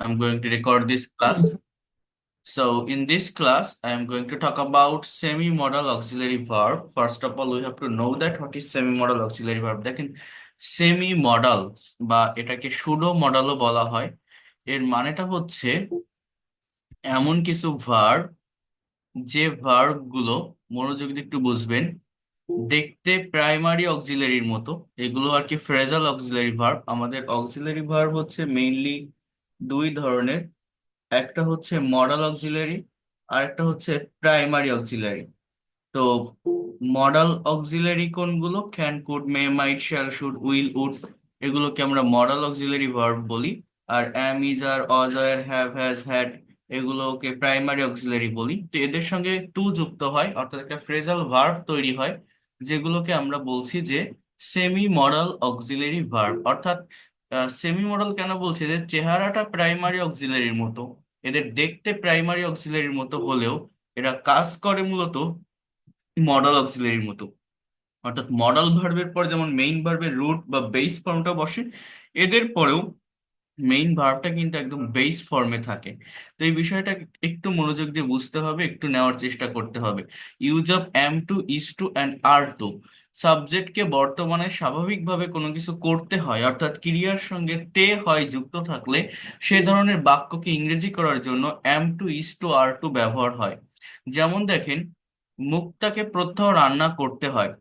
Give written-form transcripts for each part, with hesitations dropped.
I'm going to record this class. So in this class, I am going to talk about semi-modal auxiliary verb. First of all, we have to know that what is semi-modal auxiliary verb. দেখেন semi-modal বা এটাকে pseudo modalও বলা হয়। এর মানেটা হচ্ছে এমন কিছু ভার্ব যে ভার্ব গুলো মনোযোগ দিয়ে একটু বুঝবেন দেখতে প্রাইমারি অক্সিলারির মতো। এগুলো আর কি ফ্রেজাল অক্সিলারি ভার্ব। আমাদের অক্সিলারি ভার্ব হচ্ছে মেইনলি দুই ধরনের, একটা হচ্ছে মডাল অক্সিলারি আর একটা হচ্ছে প্রাইমারি অক্সিলারি। তো মডাল অক্সিলারি কোনগুলো? Can, could, may, might, shall, should, will, would, এগুলোকে আমরা মডাল অক্সিলারি ভার্ব বলি। আর অ্যাম, is, R, Aja, R, have, has, had এগুলোকে প্রাইমারি অক্সিলারি বলি। তো এদের সঙ্গে টু যুক্ত হয়, অর্থাৎ একটা ফ্রেজাল ভার্ব তৈরি হয়, যেগুলোকে আমরা বলছি যে সেমি মডাল অক্সিলারি ভার্ব। অর্থাৎ সেমি মডাল কেন বলছি? এদের চেহারাটা প্রাইমারি অক্সিলারির মতো, এদের দেখতে প্রাইমারি অক্সিলারির মতো হলেও এরা কাজ করে মূলত মডাল অক্সিলারির মতো। অর্থাৎ মডাল ভার্বের পর যেমন মেইন ভার্বের রুট বা বেস ফর্মটা বসে, এদের পরেও মেইন ভার্বটা কিন্তু একদম বেস ফর্মে থাকে। তো এই বিষয়টা একটু মনোযোগ দিয়ে বুঝতে হবে, একটু নেওয়ার চেষ্টা করতে হবে। Use of am to, is to and are to. সাবজেক্টকে বর্তমানে স্বাভাবিকভাবে কোনো কিছু করতে হয়, অর্থাৎ ক্রিয়ার সঙ্গে তে হয় যুক্ত থাকলে সে ধরনের বাক্যকে ইংরেজি করার জন্য am to, is to, are to ব্যবহার হয়। যেমন দেখেন, মুক্তাকে প্রত্যহ রান্না করতে হয়।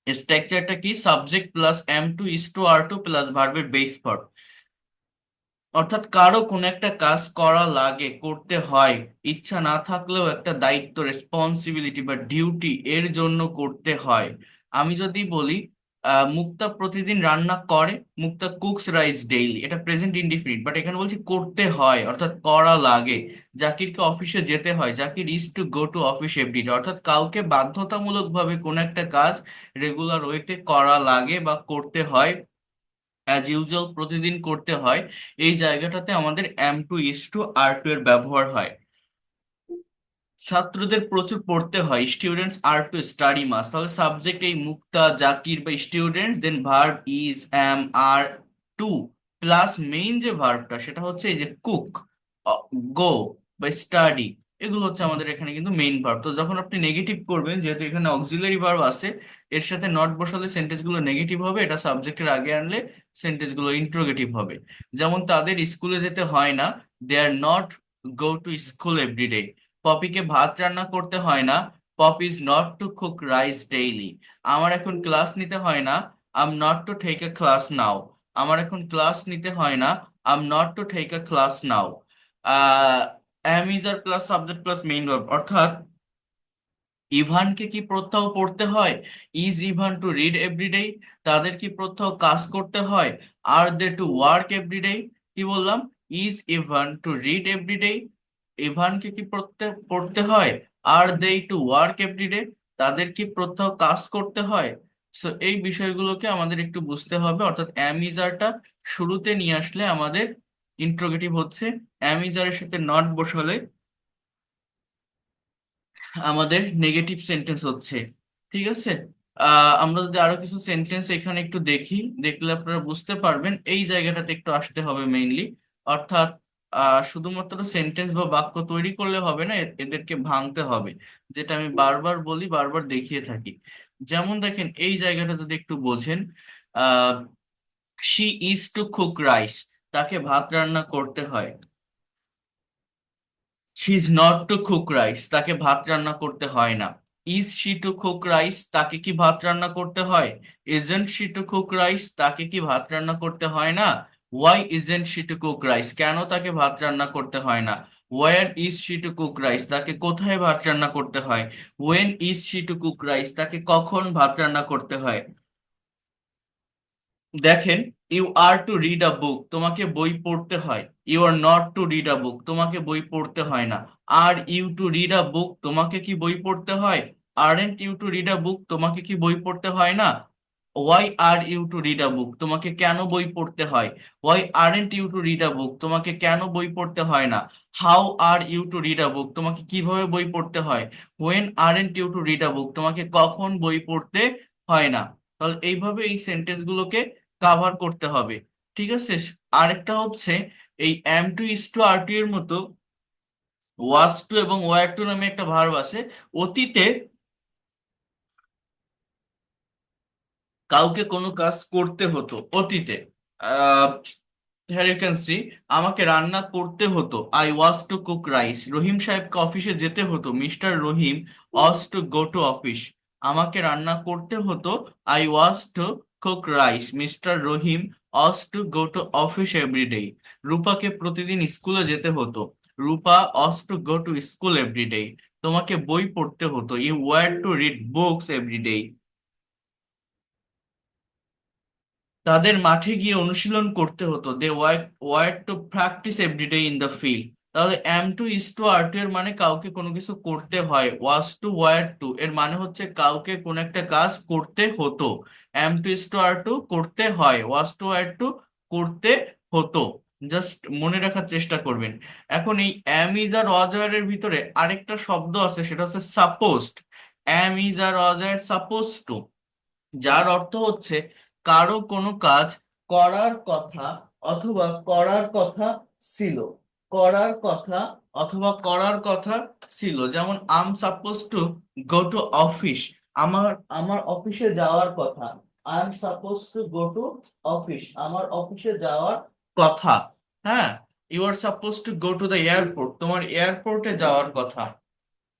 স্ট্রাকচারটা কি? Subject plus am to, is to, are to plus ভার্বের বেস ফর্ম। অর্থাৎ কারো কোনো একটা কাজ করা লাগে, করতে হয়, ইচ্ছা না থাকলেও একটা দায়িত্ব, রেসপন্সিবিলিটি বা ডিউটি এর জন্য করতে হয়। আমি যদি বলি মুক্তা প্রতিদিন রান্না করে, মুক্তা কুকস রাইস ডেইলি, এটা প্রেজেন্ট ইনডিফিনিট, বাট এখানে বলছি করতে হয় অর্থাৎ করা লাগে। জাকিরকে অফিসে যেতে হয়, Zakir is to go to office everyday, অর্থাৎ কাউকে বাধ্যতামূলক ভাবে কোনো একটা কাজ রেগুলার ওয়েতে করা লাগে বা করতে হয়, অ্যাজ ইউজুয়াল প্রতিদিন করতে হয়। এই জায়গাটাতে আমাদের am to, is to, are to এর ব্যবহার হয়। ছাত্রদের প্রচুর পড়তে হয়, students are to study much. তাহলে সাবজেক্ট এই মুক্তা, জাকির বা students, then verb is, am, are, to plus main যে ভার্বটা সেটা হচ্ছে এই যে কুক, গো বা স্টাডি। এগুলো হচ্ছে আমাদের এখানে কিন্তু মেইন ভার্ব। তো যখন আপনি নেগেটিভ করবেন, যেহেতু এখানে অক্সিলারি ভার্ব আছে, এর সাথে নট বসালে সেন্টেন্স গুলো নেগেটিভ হবে, এটা সাবজেক্টের আগে আনলে সেন্টেন্স গুলো ইন্টারোগেটিভ হবে। যেমন তাদের স্কুলে যেতে হয় না, they are not go to school everyday. পপিকে ভাত রান্না করতে হয় না, Popy is not to cook rice daily. আমার এখন ক্লাস নিতে হয় না, I am not to take a class now. আমার এখন ক্লাস নিতে হয় না, I am not to take a class now. Am is are plus subject plus main verb. অর্থাৎ ইভানকে কি প্রত্যহ পড়তে হয়? Is Ivan to read everyday? তাদের কি প্রত্যহ কাজ করতে হয়? Are they to work everyday? কি বললাম? Is Ivan to read everyday? ইভানকে কি প্রত্যহ পড়তে হয়? Are they to work everyday? তাদের কি প্রত্যহ কাজ করতে হয়? সো এই বিষয়গুলোকে আমাদের একটু বুঝতে হবে। অর্থাৎ অ্যামিজারটা শুরুতে নিয়ে আসলে আমাদের ইন্ট্রোগেটিভ হচ্ছে, অ্যামিজারের সাথে নট বসালে আমাদের নেগেটিভ সেন্টেন্স হচ্ছে। ঠিক আছে। আমরা যদি আরো কিছু সেন্টেন্স এখানে একটু দেখি, দেখলে আপনারা বুঝতে পারবেন। এই জায়গাটাতে একটু আসতে হবে মেইনলি। অর্থাৎ শুধুমাত্র সেন্টেন্স বা বাক্য তৈরি করলে হবে না, এদেরকে ভাঙতে হবে, যেটা আমি বারবার বলি, বারবার দেখিয়ে থাকি। যেমন দেখেন, এই জায়গাটা যদি একটু বোঝেন, ah she is to cook rice, তাকে ভাত রান্না করতে হয়। She is not to cook rice, তাকে ভাত রান্না করতে হয় না। Is she to cook rice, তাকে কি ভাত রান্না করতে হয়? Isn't she to cook rice, তাকে কি ভাত রান্না করতে হয় না? Why isn't she to cook rice, কেন তাকে ভাত রান্না করতে হয় না? Where is she to cook rice, তাকে কোথায় ভাত রান্না করতে হয়? When is she to cook rice, তাকে কখন ভাত রান্না করতে হয়? দেখেন, you are to read a book, তোমাকে বই পড়তে হয়। You are not to read a book, তোমাকে বই পড়তে হয় না। Are you to read a book, তোমাকে কি বই পড়তে হয়? Aren't you to read a book, তোমাকে কি বই পড়তে হয় না? Why are you to read a book, তোমাকে কেন বই পড়তে হয়? Why aren't you to read a book, তোমাকে কেন বই পড়তে হয় না? How are you to read a book, তোমাকে কিভাবে বই পড়তে হয়? When aren't you to read a book, তোমাকে কখন বই পড়তে হয় না? তাহলে এইভাবে এই সেন্টেন্স গুলোকে কাভার করতে হবে। ঠিক আছে। আরেকটা হচ্ছে এই am to is to are to এর মতো ওয়াজ টু এবং ওয়ার টু নামে একটা ভার্ব আছে। অতীতে কাউকে কোনো কাজ করতে হতো, অতীতে। হ্যাঁ, ইউ ক্যান সি, আমাকে রান্না করতে হতো, I was to cook rice. Rahim সাহেবকে অফিসে যেতে হতো, mister Rahim was to go to office. আমাকে রান্না করতে হতো, I was to cook rice, mister Rahim was to go to office every day. রূপাকে প্রতিদিন স্কুলে যেতে হতো, Rupa was to go to school every day. তোমাকে বই পড়তে হতো, you were to read books every day. তাদের মাঠে গিয়ে অনুশীলন করতে হতো, they were to practise everyday in the field. তাহলে am to is to are to এর মানে কাউকে কোনো কিছু করতে হয়, ওয়াজ টু ওয়ার টু এর মানে হচ্ছে কাউকে কোন একটা কাজ করতে হতো। Am to is to are to করতে হয়, ওয়াজ টু ওয়ার টু করতে হতো। জাস্ট মনে রাখার চেষ্টা করবেন। এখন এই এম ইজ আর ওয়াজ আর এর ভিতরে আরেকটা শব্দ আছে, সেটা হচ্ছে supposed. Am is are was আর সাপোজ টু, যার অর্থ হচ্ছে কারো কোনো কাজ করার কথা অথবা করার কথা ছিল, করার কথা অথবা করার কথা ছিল। যেমন I'm suppose to go to office, আমার আমার অফিসে যাওয়ার কথা। I am suppose to go to office, আমার অফিসে যাওয়ার কথা। হ্যাঁ, you are suppose to go to the airport, তোমার এয়ারপোর্টে যাওয়ার কথা।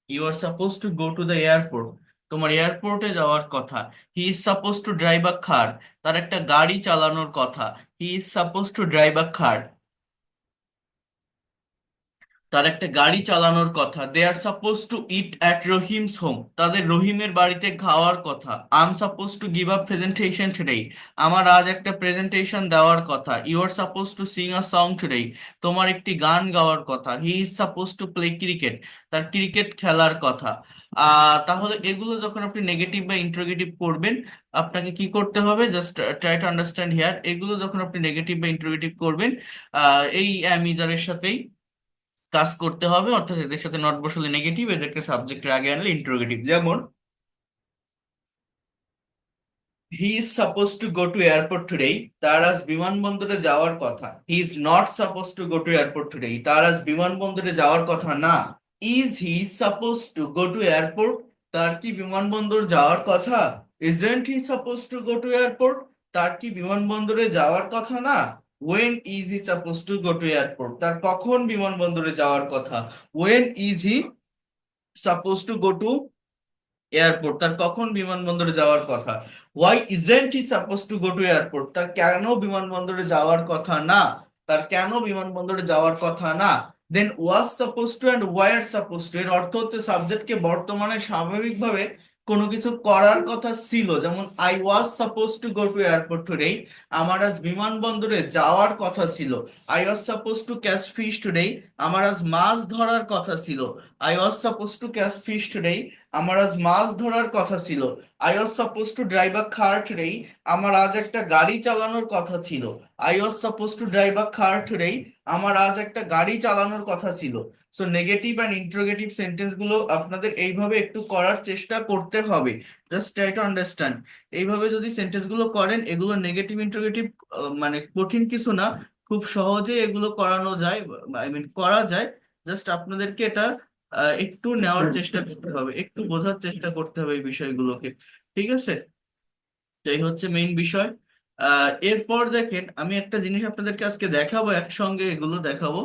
You are suppose to go to the airport, তোমার এয়ারপোর্টে যাওয়ার কথা। He is suppose to drive a car, তার একটা গাড়ি চালানোর কথা। He is suppose to drive a car, তার একটা গাড়ি চালানোর কথা। They are suppose to eat at Rahim's home, তাদের রহিমের বাড়িতে খাওয়ার কথা। I am suppose to give a presentation today, আমার আজ একটা প্রেজেন্টেশন দেওয়ার কথা। You are suppose to sing a song today, তোমার একটি গান গাওয়ার কথা। He is suppose to play cricket, তার ক্রিকেট খেলার কথা। তাহলে এগুলো যখন আপনি নেগেটিভ বা ইন্টারোগেটিভ করবেন, আপনাকে কি করতে হবে, just try to understand here. এগুলো যখন আপনি নেগেটিভ বা ইন্টারোগেটিভ করবেন, এই অ্যামিজারের সাথেই কাজ করতে হবে, অর্থাৎ এদের সাথে নট বসালে নেগেটিভ, এদেরকে সাবজেক্টের আগে আনলে ইন্টারোগেটিভ। যেমন he is suppose to go to airport today, তার আজ বিমানবন্দরে যাওয়ার কথা। He is not suppose to go to airport today, তার আজ বিমানবন্দরে যাওয়ার কথা না। Is he suppose to go to airport, তার কি বিমানবন্দর যাওয়ার কথা। Isn't he suppose to go to airport, তার কি বিমানবন্দরে যাওয়ার কথা না। When is he suppose to go to airport, তার কখন বিমানবন্দরে যাওয়ার কথা। When is he suppose to go to airport, তার কখন বিমানবন্দরে যাওয়ার কথা। Why isn't he suppose to go to airport, তার কেন বিমানবন্দরে যাওয়ার কথা না, তার কেন বিমানবন্দরে যাওয়ার কথা না। Then was suppose to and were suppose to এর অর্থ হচ্ছে সাবজেক্টকে বর্তমানে স্বাভাবিকভাবে কোনো কিছু করার কথা ছিল। যেমন I was suppose to go to airport today, আমার আজ বিমানবন্দরে যাওয়ার কথা ছিল। I was suppose two catch fish today, আমার আজ মাছ ধরার কথা ছিল। I was suppose two catch fish today, আমার আজ মাছ ধরার কথা ছিল। I was suppose to drive a car today, আমার আজ একটা গাড়ি চালানোর কথা ছিল। I was suppose to drive a car today, আমার আজ একটা গাড়ি চালানোর কথা ছিল। So negative and interrogative sentence গুলো আপনাদের এইভাবে একটু করার চেষ্টা করতে হবে। Just try to understand. এইভাবে যদি সেন্টেন্স গুলো করেন, এগুলো নেগেটিভ ইন্টারোগেটিভ মানে কঠিন কিছু না, খুব সহজে এগুলো করানো যায়, আই মিন করা যায়। জাস্ট আপনাদেরকে এটা একটু নেওয়ার চেষ্টা করতে হবে, একটু বোঝার চেষ্টা করতে হবে এই বিষয়গুলোকে। ঠিক আছে, তো এই হচ্ছে মেইন বিষয়। এরপর দেখেন, আমি একটা জিনিস আপনাদেরকে আজকে দেখাবো, একসঙ্গে এগুলো দেখাবো।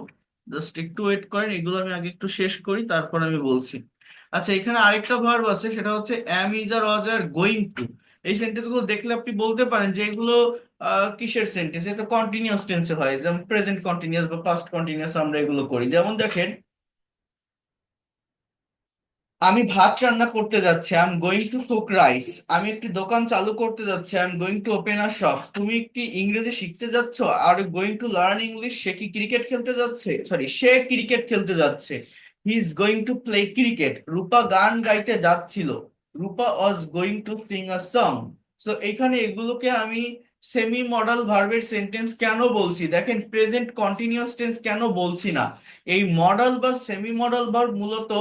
জাস্ট একটু ওয়েট করেন, এগুলো আমি আগে একটু শেষ করি, তারপর আমি বলছি। আচ্ছা, এখানে আরেকটা ভার্ব আছে, সেটা হচ্ছে অ্যাম, ইজ আর ওয়াজ আর গোয়িং টু। এই সেন্টেন্স গুলো দেখলে আপনি বলতে পারেন যে এগুলো কিসের সেন্টেন্স, এটা কন্টিনিউয়াস টেন্সে হয়, যেমন প্রেজেন্ট কন্টিনিউয়াস বা পাস্ট কন্টিনিউয়াস আমরা এগুলো করি। যেমন দেখেন, আমি ভাত রান্না করতে যাচ্ছি, I am going to cook rice. আমি একটি দোকান চালু করতে যাচ্ছি, I am going to open a shop. তুমি কি ইংরেজি শিখতে যাচ্ছ, are going to learn English. সে কি ক্রিকেট খেলতে যাচ্ছে, সরি, সে ক্রিকেট খেলতে যাচ্ছে। He is going to play cricket. Rupa গান গাইতে যাচ্ছিল, Rupa was going to sing a song. So এখানে এগুলোকে আমি সেমি মডাল ভার্বের সেন্টেন্স কেন বলছি, দেখেন প্রেজেন্ট কন্টিনিউয়াস টেন্স কেন বলছি না। এই মডাল বা সেমি মডাল ভার্ব মূলত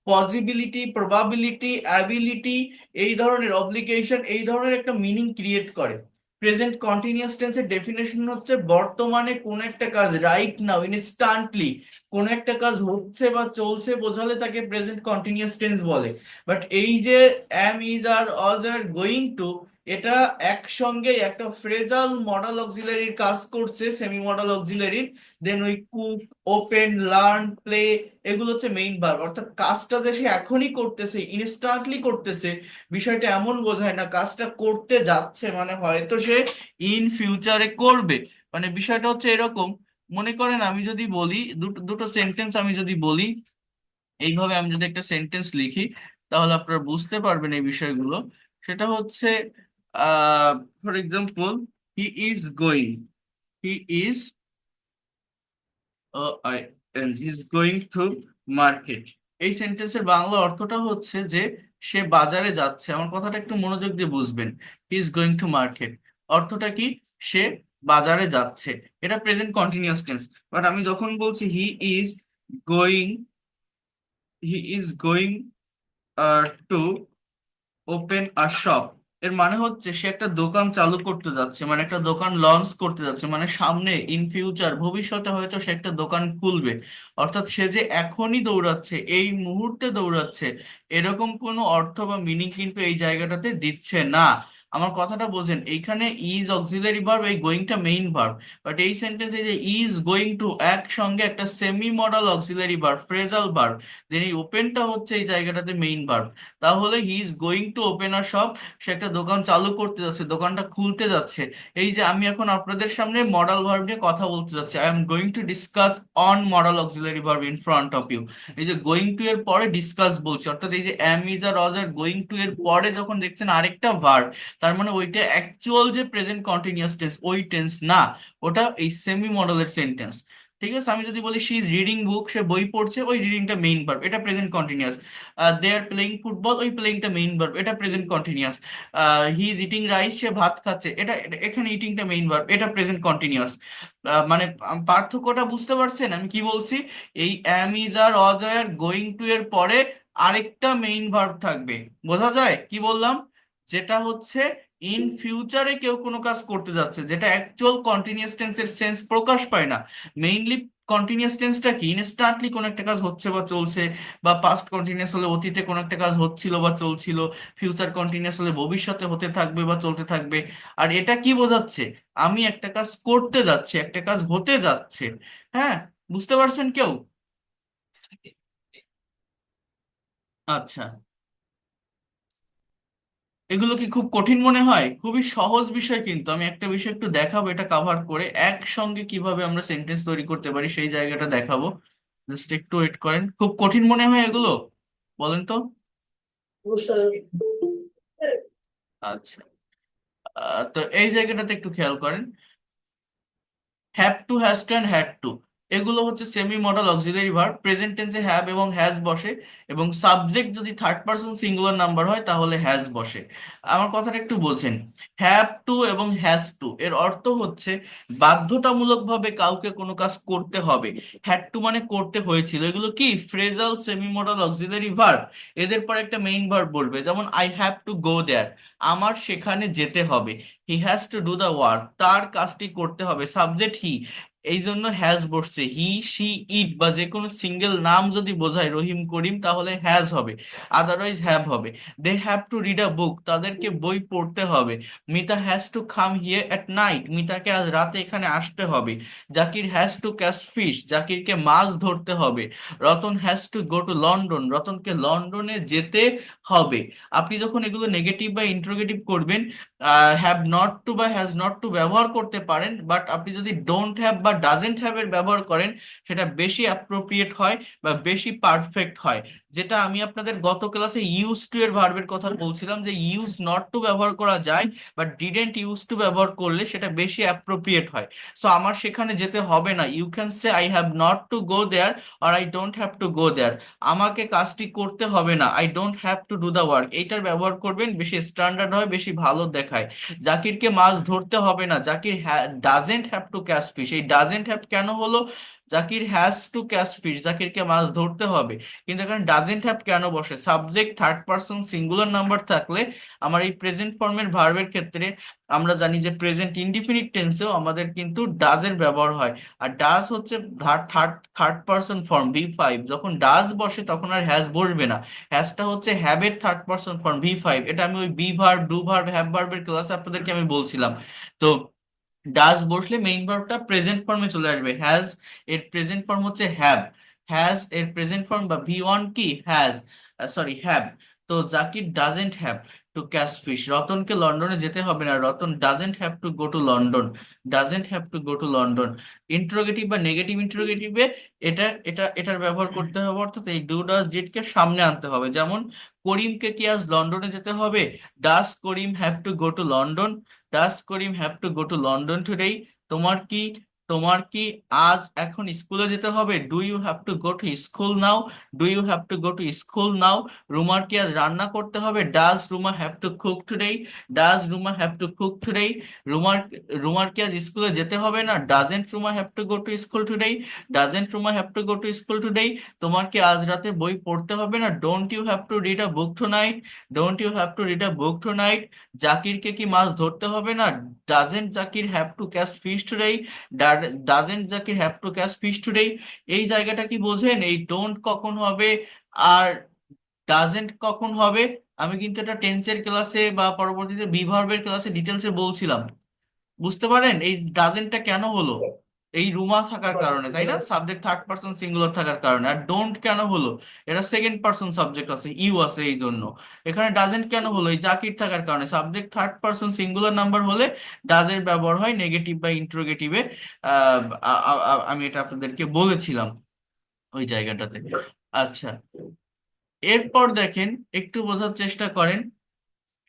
পসিবিলিটি, প্রবাবিলিটি, অ্যাবিলিটি, এই ধরনের অব্লিগেশন, এই ধরনের একটা মিনিং ক্রিয়েট করে। প্রেজেন্ট কন্টিনিউয়াস টেন্সের ডেফিনেশন হচ্ছে বর্তমানে কোন একটা কাজ রাইট নাও ইনস্ট্যান্টলি কোন একটা কাজ হচ্ছে বা চলছে বোঝালে তাকে প্রেজেন্ট কন্টিনিউয়াস টেন্স বলে। বাট এই যে অ্যাম, is, R, Aja, R, going two, এটা একসঙ্গে একটা ফ্রেজাল মডাল অক্সিলারির কাজ করছে, সেমি মডাল অক্সিলারির। দেন ওই কুক, ওপেন, লার্ন, প্লে, এগুলো হচ্ছে মেইন ভার্ব। অর্থাৎ কাজটা যে সে এখনই করতেছে, ইনস্ট্যান্টলি করতেছে, বিষয়টা এমন বোঝায় না। কাজটা করতে যাচ্ছে মানে হয়তো সে ইন ফিউচারে করবে। মানে বিষয়টা হচ্ছে এরকম, মনে করেন আমি যদি বলি দুটো দুটো সেন্টেন্স আমি যদি বলি, এইভাবে আমি যদি একটা সেন্টেন্স লিখি, তাহলে আপনারা বুঝতে পারবেন এই বিষয়গুলো। সেটা হচ্ছে ah for example, he is going, he is is going to market. এই সেন্টেন্সের বাংলা অর্থটা হচ্ছে যে সে বাজারে যাচ্ছে। আমার কথাটা একটু মনোযোগ দিয়ে বুঝবেন। হি ইজ গোয়িং টু মার্কেট অর্থটা কি? সে বাজারে যাচ্ছে। এটা প্রেজেন্ট কন্টিনিউয়াস টেন্স। বাট আমি যখন বলছি is going he is going to open a shop, এর মানে হচ্ছে সে একটা দোকান চালু করতে যাচ্ছে, মানে একটা দোকান লঞ্চ করতে যাচ্ছে, মানে সামনে ইন ফিউচার ভবিষ্যতে হয়তো সে একটা দোকান খুলবে। অর্থাৎ সে যে এখনই দৌড়াচ্ছে, এই মুহূর্তে দৌড়াচ্ছে, এরকম কোনো অর্থ বা মিনিং কিন্তু এই জায়গাটাতে দিচ্ছে না। আমার কথাটা বোঝেন, এইখানে ইজ অক্সিলারি ভার্ব, এই গোয়িংটা মেইন ভার্ব। বাট এই সেন্টেন্সে যে ইজ গোয়িং টু একসঙ্গে একটা semi modal auxiliary verb, phrasal verb, then এই ওপেনটা হচ্ছে এই জায়গাটাতে মেইন ভার্ব। তাহলে he is going to open a shop, সে একটা দোকান চালু করতে যাচ্ছে, দোকানটা খুলতে যাচ্ছে। এই যে আমি এখন আপনাদের সামনে মডাল ভার্ব নিয়ে কথা বলতে যাচ্ছি, I am going to discuss on modal auxiliary verb in front of you. এই যে গোয়িং টু এর পরে ডিসকাস বলছি, অর্থাৎ এই যে অ্যাম, is, R, Aja, R, going two এর পরে যখন দেখছেন আরেকটা ভার্ব, তার মানে ওইটা অ্যাকচুয়াল যে প্রেজেন্ট কন্টিনিউয়াস টেন্স, ওই টেন্স না, ওটা এই সেমি মডেলের সেন্টেন্স। ঠিক আছে, আমি যদি বলি শি ইজ রিডিং বুক, সে বই পড়ছে, ওই রিডিংটা মেইন ভার্ব, এটা present continuous. They are playing football, ওই প্লেইংটা মেইন ভার্ব, এটা present continuous. He is eating rice, সে ভাত খাচ্ছে, এখানে ইটিংটা মেইন ভার্ব, এটা প্রেজেন্ট কন্টিনিউয়াস। মানে পার্থক্যটা বুঝতে পারছেন আমি কি বলছি? এই অ্যাম, is, R, Aja, R, going two এর পরে আরেকটা মেইন ভার্ব থাকবে। বোঝা যায় কি বললাম? যেটা হচ্ছে ইন ফিউচারে কেউ কোনো কাজ করতে যাচ্ছে, যেটা অ্যাকচুয়াল কন্টিনিউয়াস টেন্সের সেন্স প্রকাশ পায় না। মেইনলি কন্টিনিউয়াস টেন্সটা কি? ইনস্ট্যান্টলি কোনো একটা কাজ হচ্ছে বা চলছে, বা পাস্ট কন্টিনিউয়াস হলে অতীতে কোনো একটা কাজ হচ্ছিল বা চলছিল, ফিউচার কন্টিনিউয়াস হলে ভবিষ্যতে হতে থাকবে বা চলতে থাকবে। আর এটা কি বোঝাচ্ছে? আমি একটা কাজ করতে যাচ্ছি, একটা কাজ হতে যাচ্ছে। হ্যাঁ, বুঝতে পারছেন কেউ? আচ্ছা, এগুলো কি খুব কঠিন মনে হয়? খুবই সহজ বিষয়, কিন্তু আমি একটা বিষয় একটু দেখাবো, এটা কাভার করে একসঙ্গে কিভাবে আমরা সেন্টেন্স তৈরি করতে পারি সেই জায়গাটা দেখাবো। জাস্ট একটু ওয়েট করেন। খুব কঠিন মনে হয় এগুলো? বলেন তো। আচ্ছা, তো এই জায়গাটাতে একটু খেয়াল করেন। Have to, has to, and had to, এগুলো হচ্ছে semi modal auxiliary verb. Present টেন্সে হ্যাভ এবং হ্যাজ বসে, এবং সাবজেক্ট যদি থার্ড পারসন সিঙ্গুলার নাম্বার হয় তাহলে হ্যাজ বসে। আমার কথাটা একটু বোঝেন। হ্যাভ টু এবং হ্যাজ টু এর অর্থ হচ্ছে বাধ্যতামূলকভাবে কাউকে কোনো কাজ করতে হবে। হ্যাড টু মানে করতে হয়েছিল। এগুলো কি? Phrasal semi modal auxiliary verb. এদের পর একটা মেইন ভার্ব বলবে, যেমন আই হ্যাভ টু গো দেয়ার, আমার সেখানে যেতে হবে। হি has two do the work, তার কাজটি করতে হবে। সাবজেক্ট হি, এই জন্য হ্যাজ বসছে। হি, শি, ইট বা যে কোনো সিঙ্গেল নাম যদি বোঝায় রহিম, করিম, তাহলে হ্যাজ হবে, আদারওয়াইজ হ্যাভ হবে। They have to read a book, তাদেরকে বই পড়তে হবে। Mita has to come here at night, মিতাকে আজ রাতে এখানে আসতে হবে। Zakir has to catch fish, জাকিরকে মাছ ধরতে হবে। Ratan has to go to London, রতনকে লন্ডনে যেতে হবে। আপনি যখন এগুলো নেগেটিভ বা ইন্টারোগেটিভ করবেন, হ্যাভ নট টু বা হ্যাজ নট টু ব্যবহার করতে পারেন, বাট আপনি যদি ডোন্ট হ্যাভ বা ডাজেন্ট হ্যাভ এর ব্যবহার করেন, সেটা বেশি অ্যাপ্রোপ্রিয়েট হয় বা বেশি পারফেক্ট হয়। যেটা আমি আপনাদের গত ক্লাসে ইউজ টু এর ভার্বের কথা বলছিলাম, যে ইউজ নট টু ব্যবহার করা যায়, বাট ডিডেন্ট ইউজ টু ব্যবহার করলে সেটা বেশি অ্যাপ্রোপ্রিয়েট হয়। সো আমার সেখানে যেতে হবে না, you can say I have not to go there, আর I don't have to go there. আমাকে কাজটি করতে হবে না, I don't have to do the work, এইটার ব্যবহার করবেন, বেশি স্ট্যান্ডার্ড হয়, বেশি ভালো দেখায়। জাকিরকে মাছ ধরতে হবে না, Zakir doesn't have to catch fish, এই ডাজেন্ট হ্যাভ কেন হলো? Zakir has to catch fish, জাকিরকে মাছ ধরতে হবে। কিন্তু এখানে ডাজেন্ট হ্যাভ কেন বসে? Subject third person singular number থাকলে আমার এই প্রেজেন্ট ফর্মের ভার্বের ক্ষেত্রে আমরা জানি যে প্রেজেন্ট ইনডিফিনিট টেন্সেও আমাদের কিন্তু ডাজের ব্যবহার হয়। আর ডাজ হচ্ছে third third person form, V5। যখন ডাজ বসে তখন আর হ্যাজ বসবে না। হ্যাজটা হচ্ছে হ্যাভের থার্ড পারসন ফর্ম, V5। এটা আমি ওই be verb, do verb, have ভার্বের ক্লাসে আপনাদেরকে আমি বলছিলাম। তো ডাজ বসলে মেইন ভার্বটা প্রেজেন্ট ফর্মে চলে আসবে। হ্যাজ এর প্রেজেন্ট ফর্ম হচ্ছে হ্যাভ। হ্যাজ এর প্রেজেন্ট ফর্ম বা V1 কি হ্যাজ, সরি হ্যাভ। তো Zakir doesn't have to catch fish, রতনকে লন্ডনে যেতে হবে না, Ratan doesn't have to go to London, doesn't have to go to London. Interrogative বা নেগেটিভ ইন্টারোগেটিভে এটার ব্যবহার করতে হবে, অর্থাৎ এই ডু ডাজ ডিড কে সামনে আনতে হবে। যেমন করিমকে কি আজ লন্ডনে যেতে হবে? Does Karim have to go to London, does Karim have to go to London today? তোমার কি তোমার কি আজ এখন স্কুলে যেতে হবে? Do you have to go to school now, do you have to go to school now? রুমার কি আজ রান্না করতে হবে? Does Ruma have to cook today, does Ruma have to cook today? রুমার রুমার কি আজ স্কুলে যেতে হবে না? Doesn't Ruma have to go to school today, doesn't Ruma have to go to school today? তোমার কি আজ রাতে বই পড়তে হবে না? Don't you have to read a book tonight, don't you have to read a book tonight? জাকিরকে কি মাছ ধরতে হবে না? Doesn't Zakir have to catch fish today, doesn't Zakir have to catch fish today? এই জায়গাটা কি বোঝেন? এই ডোন্ট কখন হবে আর ডাজেন্ট কখন হবে, আমি কিন্তু এটা টেন্সের ক্লাসে বা পরবর্তীতে বিভার্বের ক্লাসে ডিটেলসে বলছিলাম। বুঝতে পারেন এই ডাজেন্টটা কেন হলো? এই রুমা থাকার কারণে, তাই না? সাবজেক্ট থার্ড পারসন সিঙ্গুলার থাকার কারণে। আর ডোন্ট কেন হলো? এটা সেকেন্ড পারসন সাবজেক্ট আছে, ইউ আছে এই জন্য। এখানে ডাজেন্ট কেন হলো? এই জাকির থাকার কারণে। Subject third person singular number হলে ডাজের ব্যবহার হয় নেগেটিভ বা ইন্টারোগেটিভে। আমি এটা আপনাদেরকে বলেছিলাম ওই জায়গাটাতে। আচ্ছা, এরপর দেখেন, একটু বোঝার চেষ্টা করেন।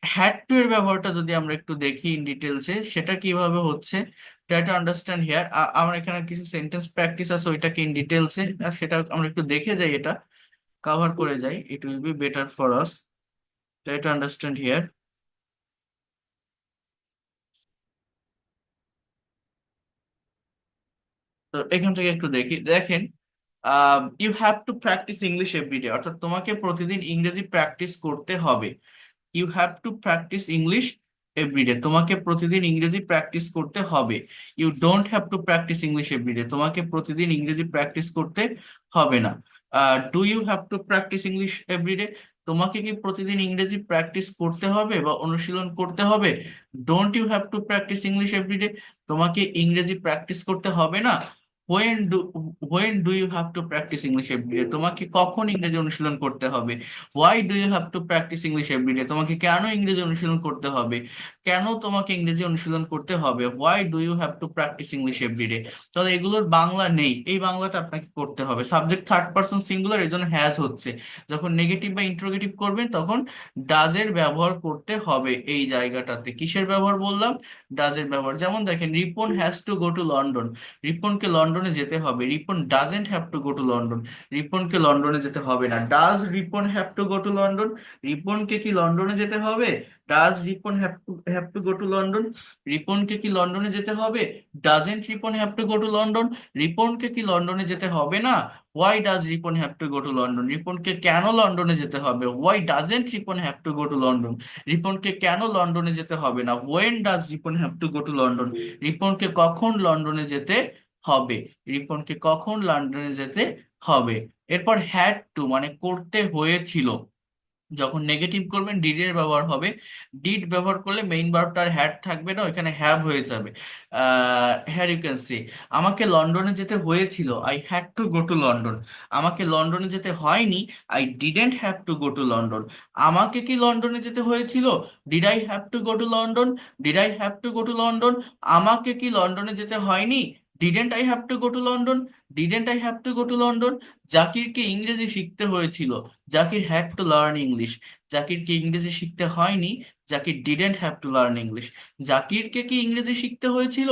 হ্যাড টু এর ব্যবহারটা যদি আমরা একটু দেখি ইন ডিটেলসে, সেটা কিভাবে হচ্ছে। Try to understand here. আমার এখানে কিছু সেন্টেন্স প্র্যাকটিস আছে, ওইটাকে ইন ডিটেলসে আর সেটা আমরা একটু দেখে যাই, এটা কভার করে যাই, it will be better for us. Try to understand here. তো এখান থেকে একটু দেখি, দেখেন, you have to practice English everyday, অর্থাৎ তোমাকে প্রতিদিন ইংরেজি প্র্যাকটিস করতে হবে। You have to practice English everyday, তোমাকে প্রতিদিন ইংরেজি প্র্যাকটিস করতে হবে। You don't have to practice English everyday, তোমাকে প্রতিদিন ইংরেজি প্র্যাকটিস করতে হবে না। Do you have to practice English everyday, তোমাকে কি প্রতিদিন ইংরেজি প্র্যাকটিস করতে হবে বা অনুশীলন করতে হবে? Don't you have to practice English everyday, তোমাকে ইংরেজি প্র্যাকটিস করতে হবে না। When do when do you have to practice English everyday, তোমাকে কখন ইংরেজি অনুশীলন করতে হবে? Why do you have to practice English everyday, তোমাকে কেন ইংরেজি অনুশীলন করতে হবে? কেন তোমাকে ইংরেজি অনুশীলন করতে হবে? Why do you have to practice English everyday. তাহলে এগুলোর বাংলা নেই, এই বাংলাটা আপনাকে করতে হবে। সাবজেক্ট থার্ড পারসন সিঙ্গুলার, এর জন্য হ্যাজ হচ্ছে। যখন নেগেটিভ বা ইন্টারোগেটিভ করবেন তখন ডাজের ব্যবহার করতে হবে। এই জায়গাটাতে কিসের ব্যবহার বললাম? ডাজের ব্যবহার। যেমন দেখেন, Ripon has to go to London, রিপনকে লন্ডনে যেতে হবে। Ripon doesn't have to go to London, রিপনকে লন্ডনে যেতে হবে না। Does Ripon have to go to London, রিপনকে কি লন্ডনে যেতে হবে? Does Ripon have to go to London, রিপনকে কি লন্ডনে যেতে হবে? Doesn't Ripon have to go to London, রিপনকে কি লন্ডনে যেতে হবে না? Why does Ripon have to go to London, রিপনকে কেন লন্ডনে যেতে হবে? Why doesn't Ripon have to go to London, রিপনকে কেন লন্ডনে যেতে হবে না? When does Ripon have to go to London, রিপনকে কখন লন্ডনে যেতে হবে? রিপনকে কখন লন্ডনে যেতে হবে? এরপর হ্যাড টু মানে করতে হয়েছিল, যখন নেগেটিভ করবেন ডিড এর ব্যবহার হবে। ডিড ব্যবহার করলে মেইন ভার্বটার হ্যাড থাকবে না, ওইখানে হ্যাভ হয়ে যাবে। হ্যার ইউ ক্যান সি, আমাকে লন্ডনে যেতে হয়েছিল, I had to go to London. আমাকে লন্ডনে যেতে হয়নি, I didn't have to go to London. আমাকে কি লন্ডনে যেতে হয়েছিল? Did I have to go to London, did I have to go to London? আমাকে কি লন্ডনে যেতে হয়নি? Didn't I have to go to London, didn't I have to go to London? জাকিরকে ইংরেজি শিখতে হয়েছিল, Zakir had to learn English. জাকিরকে ইংরেজি শিখতে হয়নি, Zakir didn't have to learn English. জাকিরকে কি ইংরেজি শিখতে হয়েছিল?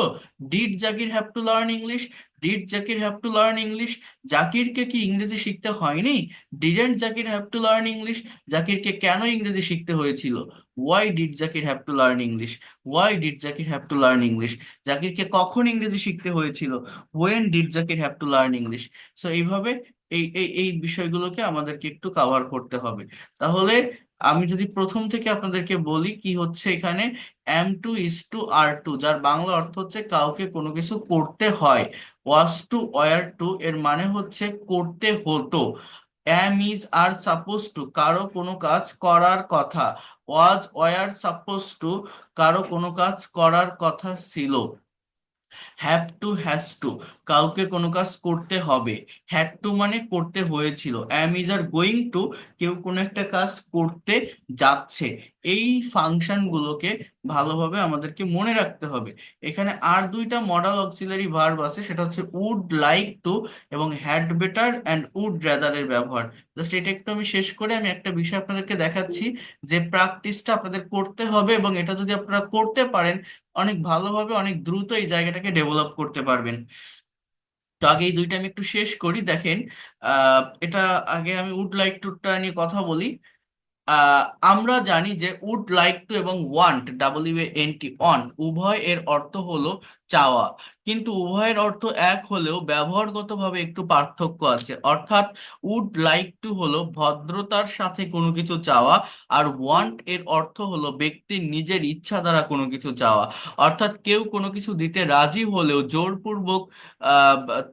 Did Zakir have to learn English, did Zakir have to learn English? জাকিরকে কি ইংরেজি শিখতে হয়নি? Didn't Zakir have to learn English? জাকিরকে কেন ইংরেজি শিখতে হয়েছিল? Why did Zakir have to learn English? Why did Zakir have to learn English? জাকিরকে কখন ইংরেজি শিখতে হয়েছিল? When did Zakir have to learn English? So এইভাবে এই বিষয়গুলোকে আমাদেরকে একটু কভার করতে হবে। তাহলে আমি যদি প্রথম থেকে আপনাদেরকে বলি কি হচ্ছে এখানে, am to is to are to, যার বাংলা অর্থ হচ্ছে কাউকে কোনো কিছু করতে হয়। ওয়াজ টু ওয়ার টু এর মানে হচ্ছে করতে হতো। Am is are suppose to কারো কোনো কাজ করার কথা। ওয়াজ ওয়ার সাপোজ টু কারো কোনো কাজ করার কথা ছিল। হ্যাভ টু হ্যাজ টু কাউকে কোনো কাজ করতে হবে। হ্যাড টু মানে করতে হয়েছিল। অ্যাম ইজ আর গোয়িং টু কেউ কোনো একটা কাজ করতে যাচ্ছে। এই ফাংশন গুলোকে ভালোভাবে আমাদেরকে মনে রাখতে হবে। এখানে আর দুইটা মডাল অক্সিলারি ভার্ব আছে, সেটা হচ্ছে উড লাইক টু এবং had better and would rather এর ব্যবহার। জাস্ট এটা একটু আমি শেষ করে আমি একটা বিষয় আপনাদেরকে দেখাচ্ছি যে প্র্যাকটিসটা আপনাদের করতে হবে, এবং এটা যদি আপনারা করতে পারেন অনেক ভালোভাবে অনেক দ্রুত এই জায়গাটাকে ডেভেলপ করতে পারবেন। তো আগে এই দুইটা আমি একটু শেষ করি, দেখেন। এটা আগে আমি উড লাইক টুটা নিয়ে কথা বলি। আহ, আমরা জানি যে উড লাইক টু এবং ওয়ান্ট, WANT, অন, উভয় এর অর্থ হলো চাওয়া। কিন্তু উভয়ের অর্থ এক হলেও ব্যবহারগতভাবে একটু পার্থক্য আছে। অর্থাৎ উড লাইক টু হলো ভদ্রতার সাথে কোনো কিছু চাওয়া, আর ওয়ান্ট এর অর্থ হলো ব্যক্তির নিজের ইচ্ছা দ্বারা কোনো কিছু চাওয়া। অর্থাৎ কেউ কোনো কিছু দিতে রাজি হলেও জোরপূর্বক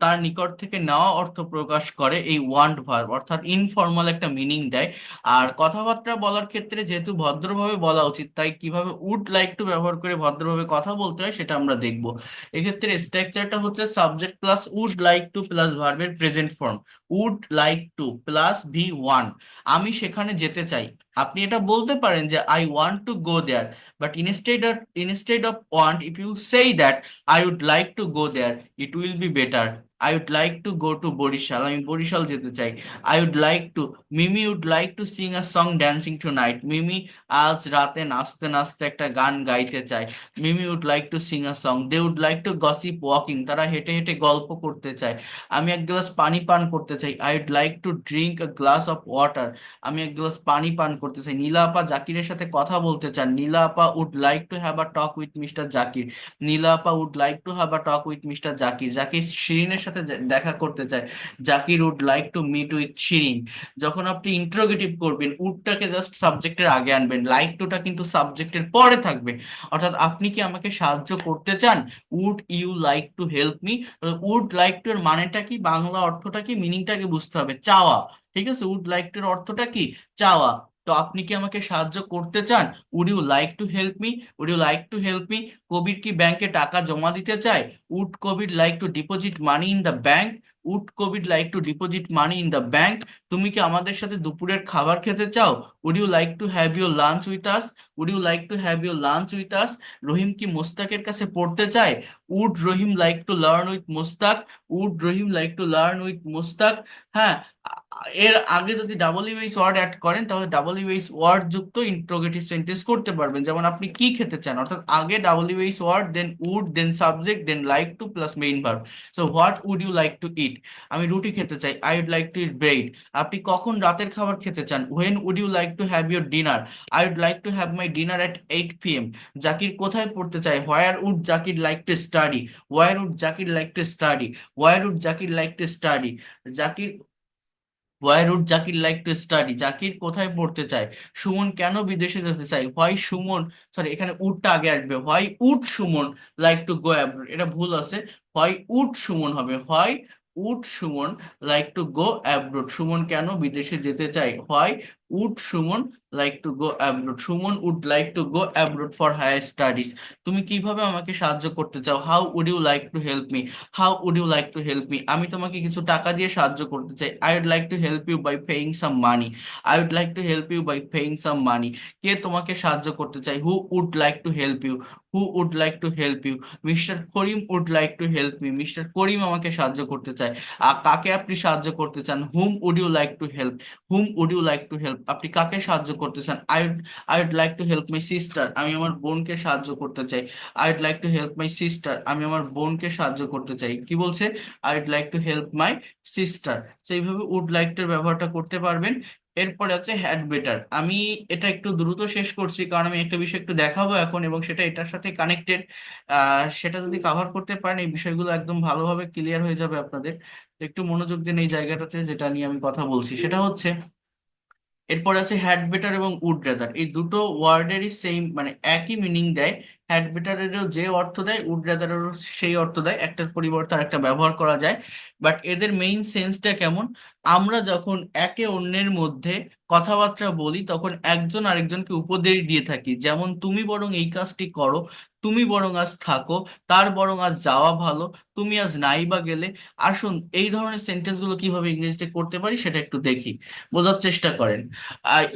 তার নিকট থেকে নেওয়া অর্থ প্রকাশ করে এই ওয়ান্ট ভার্ব, অর্থাৎ ইনফর্মাল একটা মিনিং দেয়। আর কথাবার্তা বলার ক্ষেত্রে যেহেতু ভদ্রভাবে বলা উচিত, তাই কিভাবে উড লাইক টু ব্যবহার করে ভদ্রভাবে কথা বলতে হয় সেটা আমরা দেখব। এক্ষেত্রে স্ট্রাকচারটা হচ্ছে subject plus would like to plus ভার্বের present form. Would like to plus V1, আমি সেখানে যেতে চাই। আপনি এটা বলতে পারেন যে I want to go there, but instead of want, if you say that I would like to go there, it will be better. I would like to go to Barishal, আমি বরিশাল যেতে চাই। I would like to, Mimi would like to sing a song dancing tonight, Mimi আজ রাতে নাচতে নাচতে একটা গান গাইতে চায়। Mimi would like to sing a song. They would like two gossip walking, তারা হেঁটে হেঁটে গল্প করতে চায়। আমি এক গ্লাস পানি পান করতে চাই। I would like to drink a glass of water, আমি এক গ্লাস পানি পান করতে চাই। নীলা আপা জাকিরের সাথে কথা বলতে চান। Nila apa would like to have a talk with mister Zakir, Nila apa would like to have a talk with mister Zakir. Zakir শিরিনের সাথে দেখা করতে চায়। Zakir would like to meet with Shirin. যখন আপনি ইন্টারোগেটিভ করবেন, উডটাকে জাস্ট সাবজেক্টের আগে আনবেন, লাইক টুটা কিন্তু সাবজেক্টের পরে থাকবে। অর্থাৎ আপনি কি আমাকে সাহায্য করতে চান? Would you like to help me? Would like to এর মানেটা কি, বাংলা অর্থটা কি, মিনিংটাকে বুঝতে হবে। চাওয়া, ঠিক আছে? উড লাইক টু এর অর্থটা কি? চাওয়া। তো আপনি কি আমাকে সাহায্য করতে চান? Would you like to help me? Would you like to help me? Kabir কি ব্যাংকে টাকা জমা দিতে চায়? Would Kabir like to deposit money in the bank? Would Kabir like to deposit money in the bank? তুমি কি আমাদের সাথে দুপুরের খাবার খেতে চাও? Would you like to have your lunch with us? Would you like to have your lunch with us? Rahim কি মোস্তাকের কাছে পড়তে চায়? Would Rahim like to learn with Mostak? Would Rahim like to learn with Mostak? হ্যাঁ, এর আগে যদি WH ওয়ার্ড অ্যাড করেন তাহলে WH ওয়ার্ড যুক্ত ইন্টারোগেটিভ সেন্টেন্স করতে পারবেন। যেমন আপনি কি খেতে চান, অর্থাৎ আগে WH word, then would, then subject, then like to plus main verb. So what would you like to eat? আমি রুটি খেতে চাই। I would like to eat bread. আপনি কখন রাতের খাবার খেতে চান? When would you like to have your dinner? I would like to have my dinner at 8 p.m. Zakir কোথায় পড়তে চায়? Where would Zakir like to study? Where would Zakir like to study? Where would Zakir like to study? Zakir, why would Zakir like to study? Zakir কোথায় পড়তে চায়? সুমন কেন বিদেশে যেতে চায়? হোয়াই সুমন, সরি এখানে উডটা আগে আসবে। Why would Suman like to go abroad? এটা ভুল আছে, হোয়াই উড সুমন হবে। Why would Suman like to go abroad? Suman কেন বিদেশে যেতে চায়? Why would Suman like to go abroad? Suman would like to go abroad for higher studies. তুমি কিভাবে আমাকে সাহায্য করতে চাও? How would you like to help me? How would you like to help me? আমি তোমাকে কিছু টাকা দিয়ে সাহায্য করতে চাই। I would like to help you by paying some money. I would like to help you by paying some money. কে তোমাকে সাহায্য করতে চাই? Who would like to help you? Who would like to help you? Mister Karim would like to help me? Mister Karim আমাকে সাহায্য করতে চায়। চায়। কাকে আপনি সাহায্য করতে চান, whom would you like to help, whom would you like to help, আপনি কাকে সাহায্য করতে চান। I would like to help my sister, আমি আমার বোনকে সাহায্য করতে চাই। I would like to help my sister, আমি আমার বোনকে সাহায্য করতে চাই। কি বলছে, I would like to help my sister. তো এইভাবে উড লাইকটার ব্যবহারটা করতে পারবেন। এরপরে আছে হ্যাড বেটার। আমি এটা একটু দ্রুত শেষ করছি কারণ আমি একটা বিষয় একটু দেখাবো এখন, এবং সেটা এটার সাথে কানেক্টেড। সেটা যদি কাভার করতে পারেন এই বিষয়গুলো একদম ভালোভাবে ক্লিয়ার হয়ে যাবে আপনাদের। তো একটু মনোযোগ দিন এই জায়গাটাতে, যেটা নিয়ে আমি কথা বলছি সেটা হচ্ছে, এরপর আছে হ্যাড বেটার এবং উড রেদার, এই দুটো ওয়ার্ডেরই সেম মানে একই মিনিং দেয়। হ্যাড বেটারেরও যে অর্থ দেয় উড রেদারেরও সেই অর্থ দেয়, একটার পরিবর্তে আরেকটা ব্যবহার করা যায়। বাট এদের মেইন সেন্সটা কেমন, আমরা যখন একে অন্যের মধ্যে কথাবার্তা বলি তখন একজন আরেকজনকে উপদেশ দিয়ে থাকি, যেমন তুমি বরং এই কাজটি করো, তুমি বরং আজ থাকো, তার বরং আজ যাওয়া ভালো, তুমি আজ নাই বা গেলে। আসুন এই ধরনের সেন্টেন্সগুলো কিভাবে ইংরেজিতে করতে পারি সেটা একটু দেখি, বোঝার চেষ্টা করেন।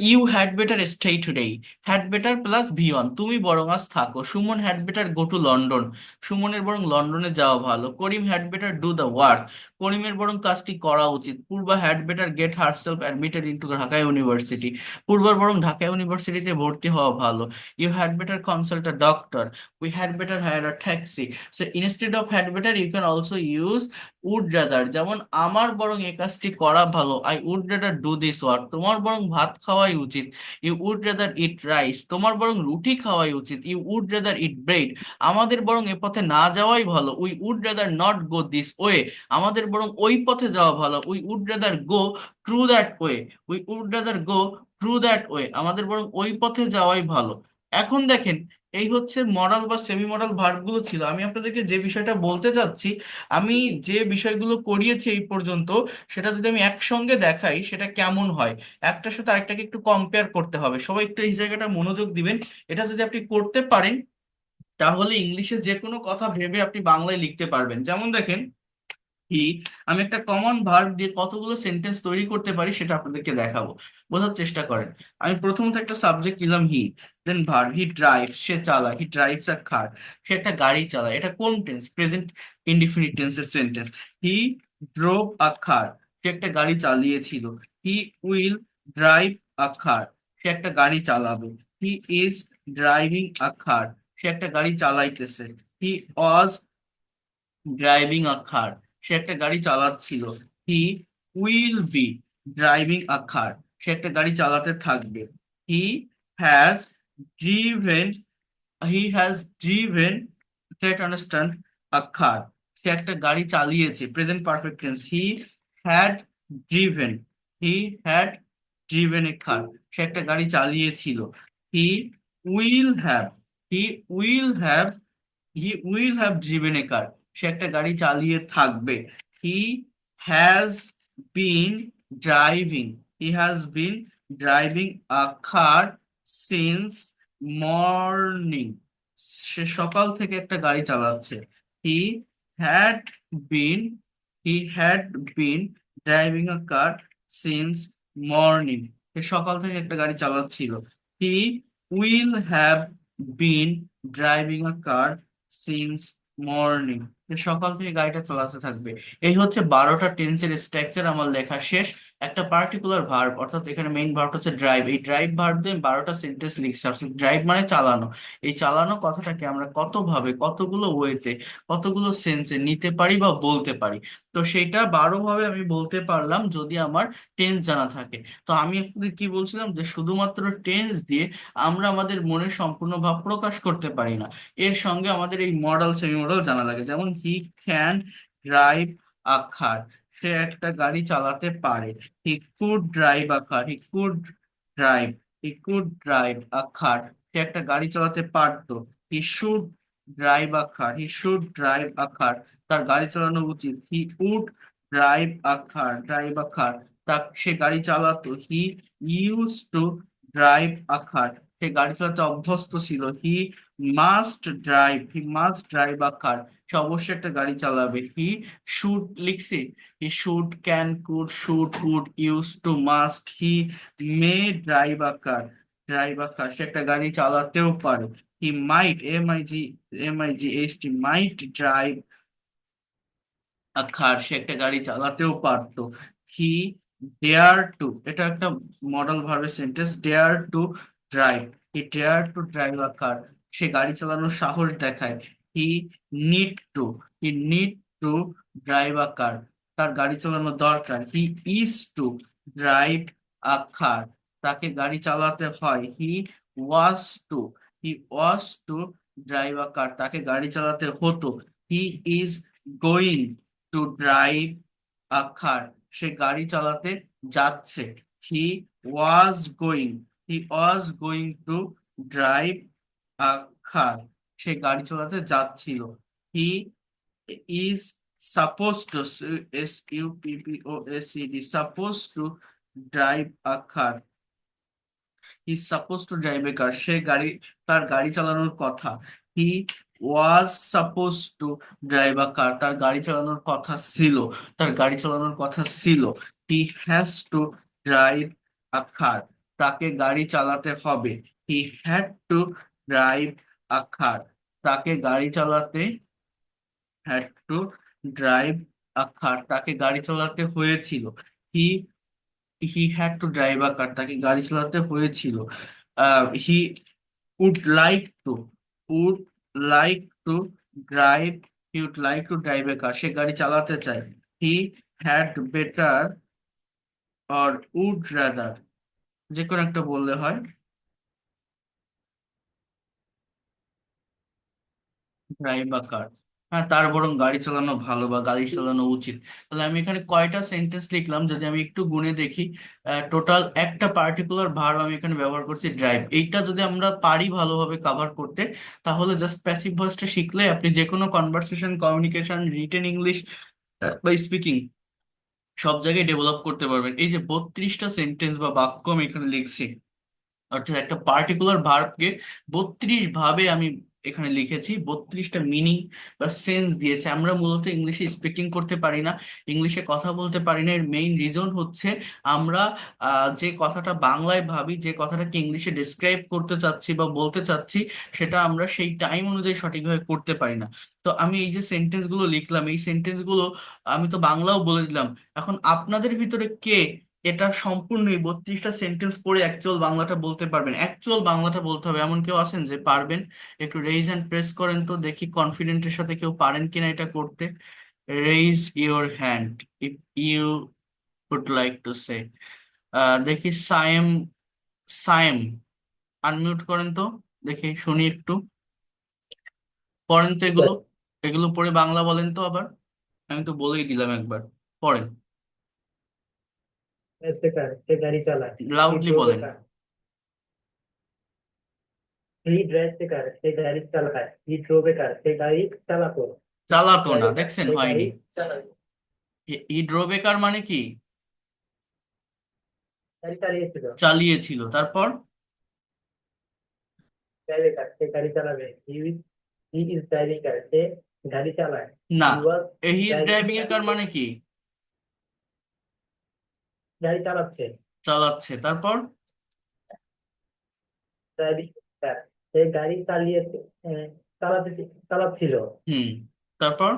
You had better stay today, had better plus V one, তুমি বরং আজ থাকো। Suman had better go to London, সুমনের বরং লন্ডনে যাওয়া ভালো। Karim had better do the work, করিমের বরং কাজটি করা উচিত। Purba had better get herself admitted into Dhaka university, পূর্বার বরং ঢাকা ইউনিভার্সিটিতে ভর্তি হওয়া ভালো। You had better consult a doctor, we had better hire a taxi. So instead of had better you can also use would rather, যেমন আমার বরং এই কাজটি করা ভালো, I would rather do this work. তোমার বরং ভাত খাওয়াই উচিত, you would rather eat rice. তোমার বরং রুটি খাওয়াই উচিত, you would rather eat bread. আমাদের বরং এ পথে না যাওয়াই ভালো, we would rather not go this way. আমাদের বরং ওই পথে যাওয়া ভালো, we would rather go through that way, we would rather go through that way. আমাদের বরং ওই পথে যাওয়াই ভালো। এখন দেখেন, এই হচ্ছে মডাল বা সেমি মডাল ভার্বগুলো ছিল। আমি আপনাদেরকে যে বিষয়টা বলতে চাচ্ছি, আমি যে বিষয়গুলো করিয়েছি এই পর্যন্ত, সেটা যদি আমি একসঙ্গে দেখাই সেটা কেমন হয়, একটার সাথে আরেকটাকে একটু কম্পেয়ার করতে হবে। সবাই একটু এই জায়গাটা মনোযোগ দিবেন। এটা যদি আপনি করতে পারেন তাহলে ইংলিশে যে কোনো কথা ভেবে আপনি বাংলায় লিখতে পারবেন। যেমন দেখেন, হি, আমি একটা কমন ভার্ব দিয়ে কতগুলো সেন্টেন্স তৈরি করতে পারি সেটা আপনাদেরকে দেখাবো, বোঝার চেষ্টা করেন। আমি প্রথমত একটা সাবজেক্ট নিলাম হি, দেন ভার্ব, হি ড্রাইভ, সে চালায়, হি ড্রাইভস আ কার, সে একটা গাড়ি চালায়। এটা কোন টেন্স, প্রেজেন্ট ইনডিফিনিট টেন্সের সেন্টেন্স। হি ড্রোভ আ কার, সে একটা গাড়ি চালিয়েছিল। He will drive a car, সে একটা গাড়ি চালাবে। হি ইজ ড্রাইভিং আ কার, সে একটা গাড়ি চালাইতেছে। হি ওয়াজ ড্রাইভিং আ কার, সে একটা গাড়ি চালাচ্ছিল। He will be driving a car, সে একটা গাড়ি চালাতে থাকবে। He has driven, he has driven, take understand, a car, সে একটা গাড়ি চালিয়েছে, present perfect tense. He had driven, he had driven a car, সে একটা গাড়ি চালিয়েছিল। He will have, he will have, he will have driven a car, সে একটা গাড়ি চালিয়ে থাকবে। He has been driving, he has been driving a car since morning, সে সকাল থেকে একটা গাড়ি চালাচ্ছে। He had been, he had been driving a car since morning, সে সকাল থেকে একটা গাড়ি চালাচ্ছিল। He will have been driving a car since morning, সকাল থেকে গাড়িটা চালাতে থাকবে। এই হচ্ছে 12টা টেন্সের স্ট্রাকচার আমার লেখা শেষ। একটা পার্টিকুলার ভার্ব, অর্থাৎ এখানে মেইন ভার্ব হচ্ছে ড্রাইভ, এই ড্রাইভ ভার্ব দিয়ে 12টা সেন্টেন্স লিখছি। অর্থাৎ ড্রাইভ মানে চালানো। এই চালানো কথাটাকে আমরা কত ভাবে, কতগুলো ওয়েতে, কতগুলো সেন্সে নিতে পারি বা বলতে পারি। তো সেটা 12 ভাবে আমি বলতে পারলাম যদি আমার টেন্স জানা থাকে। তো আমি আপনাদের কি বলছিলাম, যে শুধুমাত্র টেন্স দিয়ে আমরা আমাদের মনের সম্পূর্ণ ভাব প্রকাশ করতে পারি না, এর সঙ্গে আমাদের এই মডাল সেমি মডাল জানা লাগে। যেমন he can drive a car, সে একটা গাড়ি চালাতে পারে। He could drive a car, he could drive, he could drive a car, সে একটা গাড়ি চালাতে পারতো। He should drive a car, he should drive a car, তার গাড়ি চালানো উচিত। He would drive a car, drive a car, তা সে গাড়ি চালাতো। He use to drive a car, সে গাড়ি চালাতে অভ্যস্ত ছিল। He must drive, he must drive a car, সে অবশ্যই একটা গাড়ি চালাবে। হি শুড লিখছি, he should, can, could, should, would, use to, must, he may drive a car, drive a car, সে একটা গাড়ি চালাতেও পারে। He might, M I G, M I G H T, might drive car, সে একটা গাড়ি চালাতেও পারতো। হি ডেয়ার টু, এটা একটা মডাল ভার্বের sentence, dare to drive, he dare to drive a car, সে গাড়ি চালানোর সাহস দেখায়। He need to, he need to drive a car, তার গাড়ি চালানো দরকার। He is to drive a car, তাকে গাড়ি চালাতে হয়। He was to, he was to drive a car, তাকে গাড়ি চালাতে হতো। He is going to drive a car, সে গাড়ি চালাতে যাচ্ছে। He was going, he was going to drive a car, সে গাড়ি চালাতে যাচ্ছিল। He is suppose to, SUPPOSED, suppose to drive a car, he suppose to drive a car, সে গাড়ি, তার গাড়ি চালানোর কথা। He was suppose to drive a car, তার গাড়ি চালানোর কথা ছিল, তার গাড়ি চালানোর কথা ছিল। He has to drive a car, তাকে গাড়ি চালাতে হবে। He had to drive a car, তাকে গাড়ি চালাতে, had to drive a car, তাকে গাড়ি চালাতে হয়েছিল। He he had to drive a car, তাকে গাড়ি চালাতে হয়েছিল। He would like to, would like to drive, he would like to drive a car, সে গাড়ি চালাতে চায়। He had better or would rather, যে কোনো একটা বললে হয়। ড্রাইভ আ কার, হ্যাঁ, তার বরং গাড়ি চালানো ভালো বা গাড়ি চালানো উচিত। তাহলে আমি এখানে কয়টা সেন্টেন্স লিখলাম যদি আমি একটু গুণে দেখি, টোটাল একটা পার্টিকুলার ভার্ব আমি এখানে ব্যবহার করছি, ড্রাইভ। এইটা যদি আমরা পারি ভালোভাবে কভার করতে, তাহলে জাস্ট প্যাসিভ ভয়েসটা শিখলে আপনি যে কোনো কনভারসেশন, কমিউনিকেশন, রিটেন ইংলিশ বা স্পিকিং সব জায়গায় ডেভেলপ করতে পারবেন। এই যে 32টা সেন্টেন্স বা বাক্য আমি এখানে লিখছি, অর্থাৎ একটা পার্টিকুলার ভার্বকে 32 ভাবে আমি এখানে লিখেছি, 32টা মিনিং বা সেন্স দিয়েছে। আমরা মূলত ইংলিশে স্পিকিং করতে পারি না, ইংলিশে কথা বলতে পারি না, এর মেইন রিজন হচ্ছে আমরা যে কথাটা বাংলায় ভাবি, যে কথাটাকে ইংলিশে ডিসক্রাইব করতে চাচ্ছি বা বলতে চাচ্ছি, সেটা আমরা সেই টাইম অনুযায়ী সঠিকভাবে করতে পারি না। তো আমি এই যে সেন্টেন্স গুলো লিখলাম, এই সেন্টেন্স গুলো আমি তো বাংলাও বলে দিলাম। এখন আপনাদের ভিতরে কে এটা সম্পূর্ণ এই 32টা সেন্টেন্স পড়ে অ্যাকচুয়াল বাংলাটা বলতে পারবেন, অ্যাকচুয়াল বাংলাটা বলতে হবে, এমন কেউ আছেন যে পারবেন? একটু রেইজ হ্যান্ড প্রেস করেন তো দেখি, কনফিডেন্টের সাথে কেউ পারেন কিনা এটা করতে। Raise your hand if you would like to say. দেখি সায়েম, সায়েম আনমিউট করেন তো, দেখি শুনি একটু। পড়েন তো এগুলো, এগুলো পড়ে বাংলা বলেন তো আবার, আমি তো বলেই দিলাম একবার, পড়েন, ऐसे कर से गाड़ी चला ही লাউডলি ड्रोव ए বলেন। कार ही ड्राइव से कर से गाड़ी चला है ही ड्रोव ए कार से गाड़ी चला तो ही চালাতো ड्राइव না, ए कार দেখছেন से হয়নি। गाड़ी चला ইড্রোবেকার মানে কি? गाड़ी চালিয়ে ছিল চালিয়েছিল, তারপর? ड्राइव ए कार से गाड़ी चलाবে ही इज ड्राइविंग कार से গাড়ি চালায় না, হি ওয়াজ হি ইজ ড্রাইভিং ড্রাইভিং এর কার মানে কি? গাড়ি চালাচ্ছে চালাচ্ছে, তারপর? ড্রাইভিং কার সে গাড়ি চালিয়ে চালাতে চালাচ্ছিল হুম, তারপর?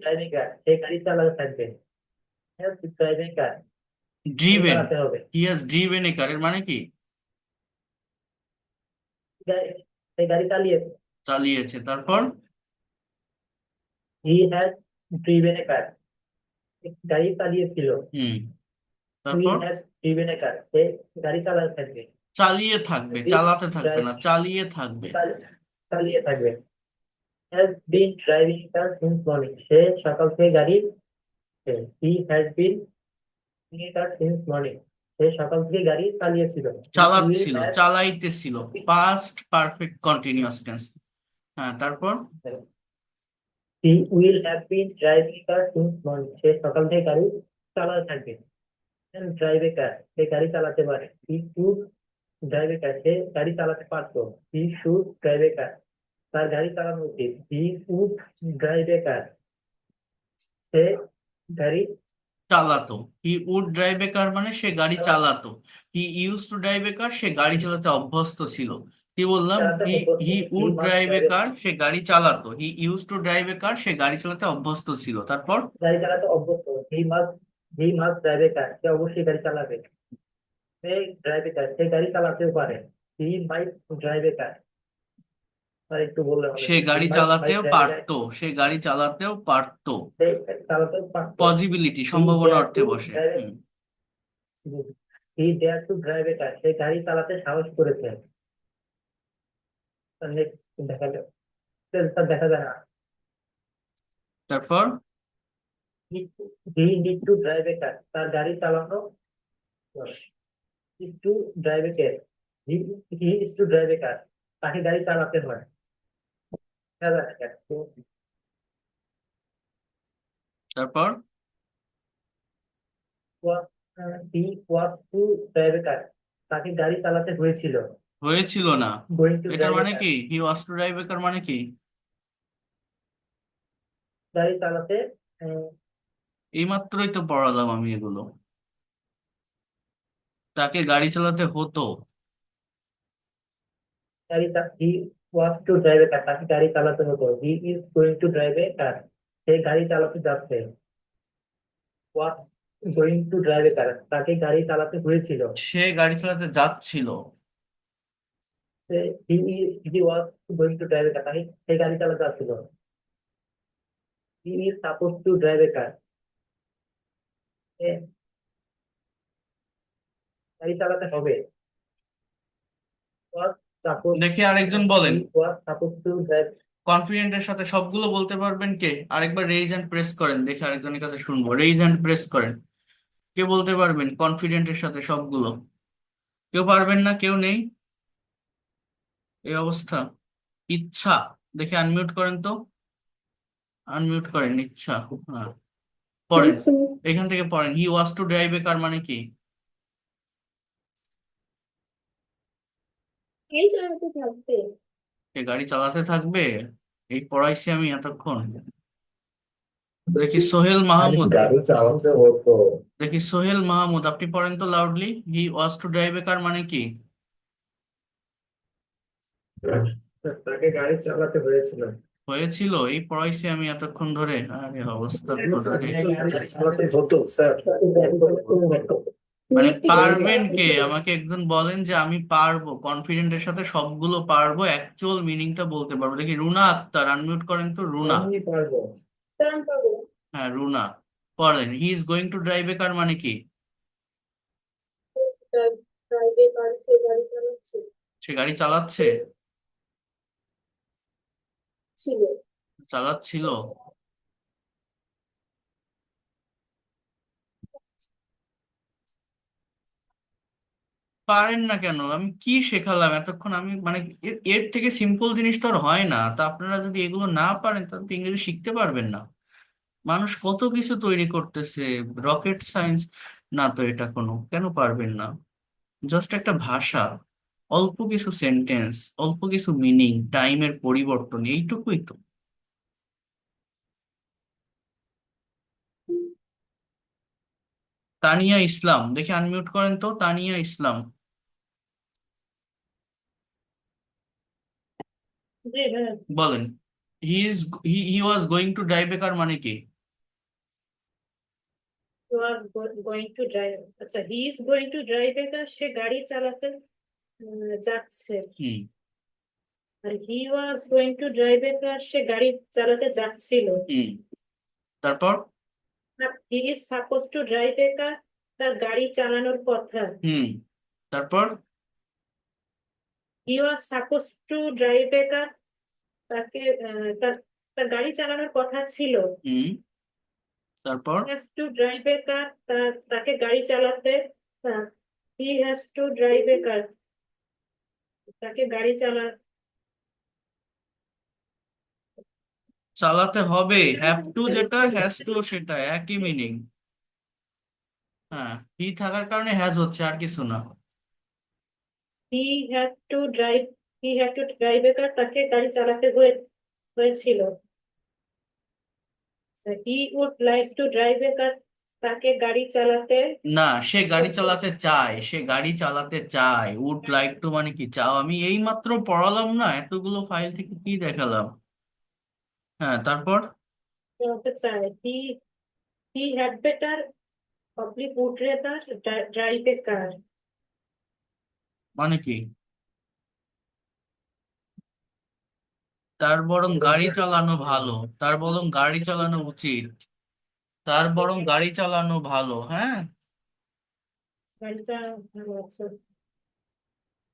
ড্রাইভিং কার সে গাড়ি চালাতে থাকবে ড্রাইভিং কার গাড়ি ড্রিভেন, চালাতে হবে হি হ্যাজ ড্রিভেন এ কার এর মানে কি? সে গাড়ি চালিয়েছে চালিয়েছে, তারপর? হি হ্যাজ ড্রিভেন এ কার গাড়ি চালিয়েছিল হুম, উই তারপর? হ্যাভ ড্রিভেন এ কার সে গাড়ি চালাতে থাকবে চালিয়ে থাকবে, বিন চালাতে থাকবে ড্রাইভ না, চালিয়ে থাকবে। চালিয়ে থাকবে has been driving car since morning সে সকাল থেকে গাড়ি he has been driving car since morning সে সকাল থেকে গাড়ি চালিয়েছিল হি উইল চালাচ্ছিল, হ্যাভ চালাইতেছিল, পাস্ট পারফেক্ট কন্টিনিউয়াস টেন্স। হ্যাঁ, তারপর? He will have been driving car since morning সে সকাল থেকে গাড়ি চালাতে থাকবে ড্রাইভ এ কার সে গাড়ি চালাতে পারে হি শুড ড্রাইভ এ কার সে গাড়ি চালাতে পারতো he should drive a car তার গাড়ি চালানো উচিত he would drive a car সে গাড়ি চালাতো। হি উড ড্রাইভ এ কার মানে সে গাড়ি চালাতো চালাতো। He use to drive a car, সে গাড়ি চালাতে অভ্যস্ত ছিল। কি বললাম? চালাতে হি অভ্যস্ত, he he would must drive a drive a car, সে গাড়ি চালাতো। He use to drive a car, সে গাড়ি চালাতে অভ্যস্ত ছিল। তারপর গাড়ি চালাতে অভ্যস্ত, হি মাস্ট ড্রাইভ এ কার, সে অবশ্যই গাড়ি চালাবে। সে ড্রাইভ এ কার, সে গাড়ি চালাতেও পারে। He mite drive a car, আর একটু বললে হবে। সে হি গাড়ি মাইট মাইট চালাতেও ড্রাইভ এ কার, পারতো, সে গাড়ি চালাতেও পারতো। সে চালাতেও পারতো। পসিবিলিটি, হি সম্ভাবনা ডেয়ার অর্থে টু বসে। Drive hmm. He dare to drive a car, সে গাড়ি চালাতে সাহস করেছে। নেক্সট দেখা যাক, তার দেখা যায় না। তারপর হি need to drive a car, তার গাড়ি চালানো is to drive a car. He is to drive a car. তাকে গাড়ি চালাতে হয়। খেলা দেখা তো তারপর was he was to drive a car. তাকে গাড়ি চালাতে হয়েছিল। হয়েছিল না, Going to এটার drive a মানে car. কি? হি was to drive a car মানে কি? গাড়ি চালাতে আহ, এইমাত্রই তো পড়ালাম আমি এগুলো। তাকে গাড়ি চালাতে হতো। he was to drive a car. তাকে গাড়ি চালাতে হতো। He is going to drive a car. সে গাড়ি চালাতে যাচ্ছে। Was going to drive a car. তাকে গাড়ি চালাতে হয়েছিল। সে গাড়ি চালাতে যাচ্ছিল। He was going to drive a car. সে গাড়ি চালাতে যাচ্ছিল। He is supposed to drive a car. সে গাড়ি চালাতে হবে। Was supposed দেখি আরেকজন বলেন। he was supposed to drive. কনফিডেন্টের সাথে সবগুলো বলতে পারবেন কে? আরেকবার রেইজ হ্যান্ড প্রেস করেন, দেখি আরেকজনের কাছে শুনবো। রেইজ হ্যান্ড প্রেস করেন, কে বলতে পারবেন কনফিডেন্টের সাথে সবগুলো? কেউ পারবেন না? কেউ নেই? এই অবস্থা। ইচ্ছা, দেখি আনমিউট করেন তো। আনমিউট করেন, ইচ্ছা। হ্যাঁ, পড়েন। এখান থেকে পড়েন, হি was to drive a car মানে কি? এই চালাতে থাকবে। সে গাড়ি চালাতে থাকবে। এই পড়াইছি আমি এতক্ষণ। দেখি সোহেল মাহমুদ, গাড়ি চালাতে হতো। দেখি সোহেল মাহমুদ, আপনি পড়েন তো loudly. He was to drive a car মানে কি? তাকে গাড়ি চালাতে হয়েছিল। হয়েছিল, এই পড়াইছি আমি এতক্ষণ ধরে। আরে অবস্থা খোদা রে। গাড়ি চালাতে হতো স্যার। মানে পারবেন কে? আমাকে একজন বলেন যে আমি পারবো, কনফিডেন্টের সাথে সবগুলো পারবো, অ্যাকচুয়াল মিনিংটা বলতে পারবো। দেখি রুনা আক্তার, আনমিউট করেন তো রুনা। আমি পারবো। কারণ পাবো। হ্যাঁ রুনা, পড়েন। He is going to drive a car মানে কি? ড্রাইভে কার, সে গাড়ি চালাচ্ছে। সে গাড়ি চালাচ্ছে, ছিল। চালাচ্ছিল। পারেন না কেন? আমি কি শেখালাম এতক্ষণ? আমি মানে এর থেকে সিম্পল জিনিস তো আর হয় না। তা আপনারা যদি এগুলো না পারেন তাহলে তো ইংরেজি শিখতে পারবেন না। মানুষ কত কিছু তৈরি করতেছে, রকেট সায়েন্স না তো এটা কোনো। কেন পারবেন না? জাস্ট একটা ভাষা, অল্প কিছু সেন্টেন্স, অল্প কিছু মিনিং, টাইমের পরিবর্তন, এইটুকুই তো। তানিয়া ইসলাম, দেখি আনমিউট করেন তো তানিয়া ইসলাম। জি হ্যাঁ। বলেন, he is he was going to drive a car মানে কি? ওয়াজ গোয়িং টু ড্রাইভ, আচ্ছা he is going to drive a car, সে গাড়ি চালাতে যাচ্ছে। হুম। আর he was going to drive a car, সে গাড়ি চালাতে যাচ্ছিল। হুম। তারপর he is suppose to drive a car, তার গাড়ি চালানোর কথা। হুম। তারপর he was suppose to drive a car, তাকে তার তার গাড়ি চালানোর কথা ছিল। হুম। তারপর has to drive a car, তাকে গাড়ি চালাতে, হি has to drive a car, তাকে গাড়ি চালাতে হবে। হ্যাভ টু যেটা, হ্যাজ টু সেটা, একই মিনিং। হ্যাঁ, হি থাকার কারণে হ্যাজ হচ্ছে, আর কিছু না। He had to drive he had to drive a car, তাকে গাড়ি চালাতে হয়েছিল। He would like to drive a car, তাকে গাড়ি চালাতে না, সে গাড়ি চালাতে চায়, সে গাড়ি চালাতে চায়। উড লাইক টু মানে কি, চাও। আমি এই মাত্র পড়ালাম না, এতগুলো ফাইল থেকে কি দেখালাম। হ্যাঁ, তারপর চালাতে চায়। He had better public would rather drive a car. মানে কি, তার বরং গাড়ি চালানো ভালো, তার বরং গাড়ি চালানো উচিত, তার বরং গাড়ি চালানো ভালো। হ্যাঁ, গাড়ি চালানো ভালো আছে।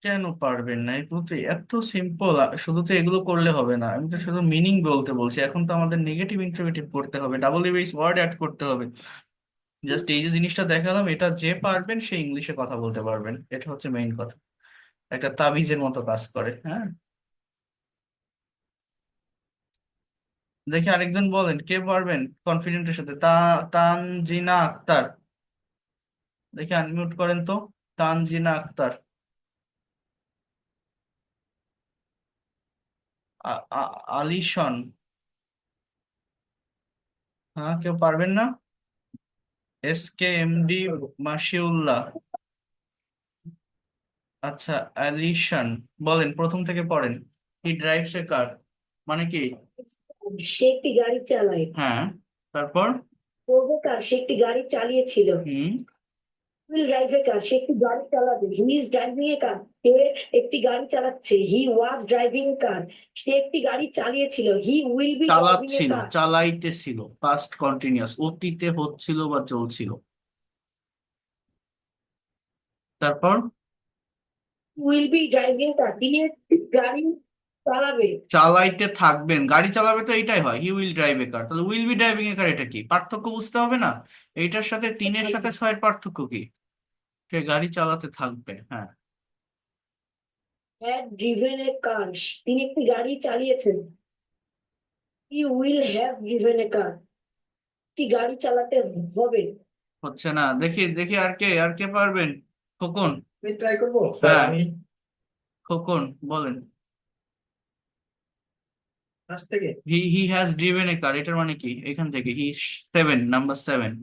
কেন পারবেন না? এগুলো তো এত সিম্পল, শুধু তো এগুলো করলে হবে না। আমি তো শুধু মিনিং বলতে বলছি, এখন তো আমাদের নেগেটিভ ইন্টারোগেটিভ করতে হবে, ডাবল বেস ওয়ার্ড অ্যাড করতে হবে। জাস্ট এই যে জিনিসটা দেখালাম, এটা যে পারবেন সে ইংলিশে কথা বলতে পারবেন, এটা হচ্ছে মেইন কথা। একটা তাবিজের মতো কাজ করে। হ্যাঁ, দেখি আরেকজন বলেন, কে পারবেন কনফিডেন্টের সাথে? তানজিনা আক্তার, দেখি আনমিউট করেন তো। তানজিনা আক্তার। আলিশন। হ্যাঁ, কেউ পারবেন না? SKMD মাসিউল্লাহ। আচ্ছা, অ্যালিশন। বলেন, প্রথম থেকে পড়েন। হি ড্রাইভস এ কার মানে কি? সে একটি গাড়ি চালায়। হ্যাঁ, তারপর? পূর্বকার সে একটি গাড়ি চালিয়েছিল। হুম, উইল ড্রাইভ এ কার, সে একটি গাড়ি চালাবে। হি ইজ ড্রাইভিং এ কার, সে একটি গাড়ি চালাচ্ছে। হি ওয়াজ ড্রাইভিং কার, সে একটি গাড়ি চালিয়েছিল। হি উইল বি ড্রাইভিং এ চালাচ্ছিল, কার, চালাইতেছিল, পাস্ট কন্টিনিউয়াস, অতীতে হচ্ছিল বা চলছিল। তারপর? উইল বি ড্রাইভিং কার, তিনি একটি গাড়ি চালাবে। চালাইতে থাকবেন, গাড়ি চালাবে, তো এইটাই হয়, he will drive a car. তাহলে উইল বি ড্রাইভিং এ কার, এটা কি পার্থক্য বুঝতে হবে না? এইটার সাথে 3-এর সাথে 6-এর পার্থক্য কি? সে গাড়ি চালাতে থাকবে। হ্যাঁ, হ্যাড ড্রিভেন এ কার, তিনি একটি গাড়ি চালিয়েছেন। হি উইল হ্যাভ ড্রিভেন এ কার, একটি গাড়ি চালাতে হবে। হচ্ছে না। দেখি দেখি, আর কে পারবেন? খোকন। আমি ট্রাই করবো স্যার। হ্যাঁ, আমি খোকন বলেন। ফার্স্ট থেকে হি হ্যাজ ড্রিভেন এ কার, এটার মানে কি? এখান থেকে হি, 7, number 7।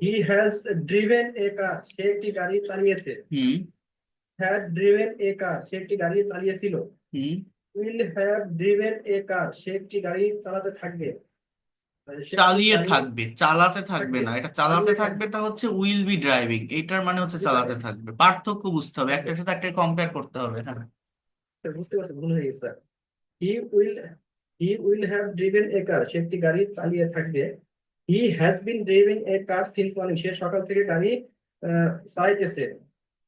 He has driven a car, সে একটি গাড়ি চালিয়েছে। হুম, হ্যাড ড্রিভেন এ কার, সে একটি গাড়ি চালিয়েছিল। হুম। Will have driven a car, সে একটি গাড়ি চালাতে থাকবে। সে একটি চালিয়ে গাড়ি থাকবে, চালাতে থাকবে থাকবে, না। এটা চালাতে চালিয়ে থাকবে, তা হচ্ছে উইল বি ড্রাইভিং। এইটার মানে হচ্ছে থাকতে পারে। চালাতে থাকবে। পার্থক্য বুঝতে হবে, থাকবে। একটার সাথে একটা কম্পেয়ার করতে হবে। হ্যাঁ, বুঝতে পারছি, ভুল হয়ে গেছে। He will he will have driven a car, সে একটি গাড়ি চালিয়ে থাকবে। He has been driving a car since morning, সে সকাল থেকে গাড়ি চালাইতেছে।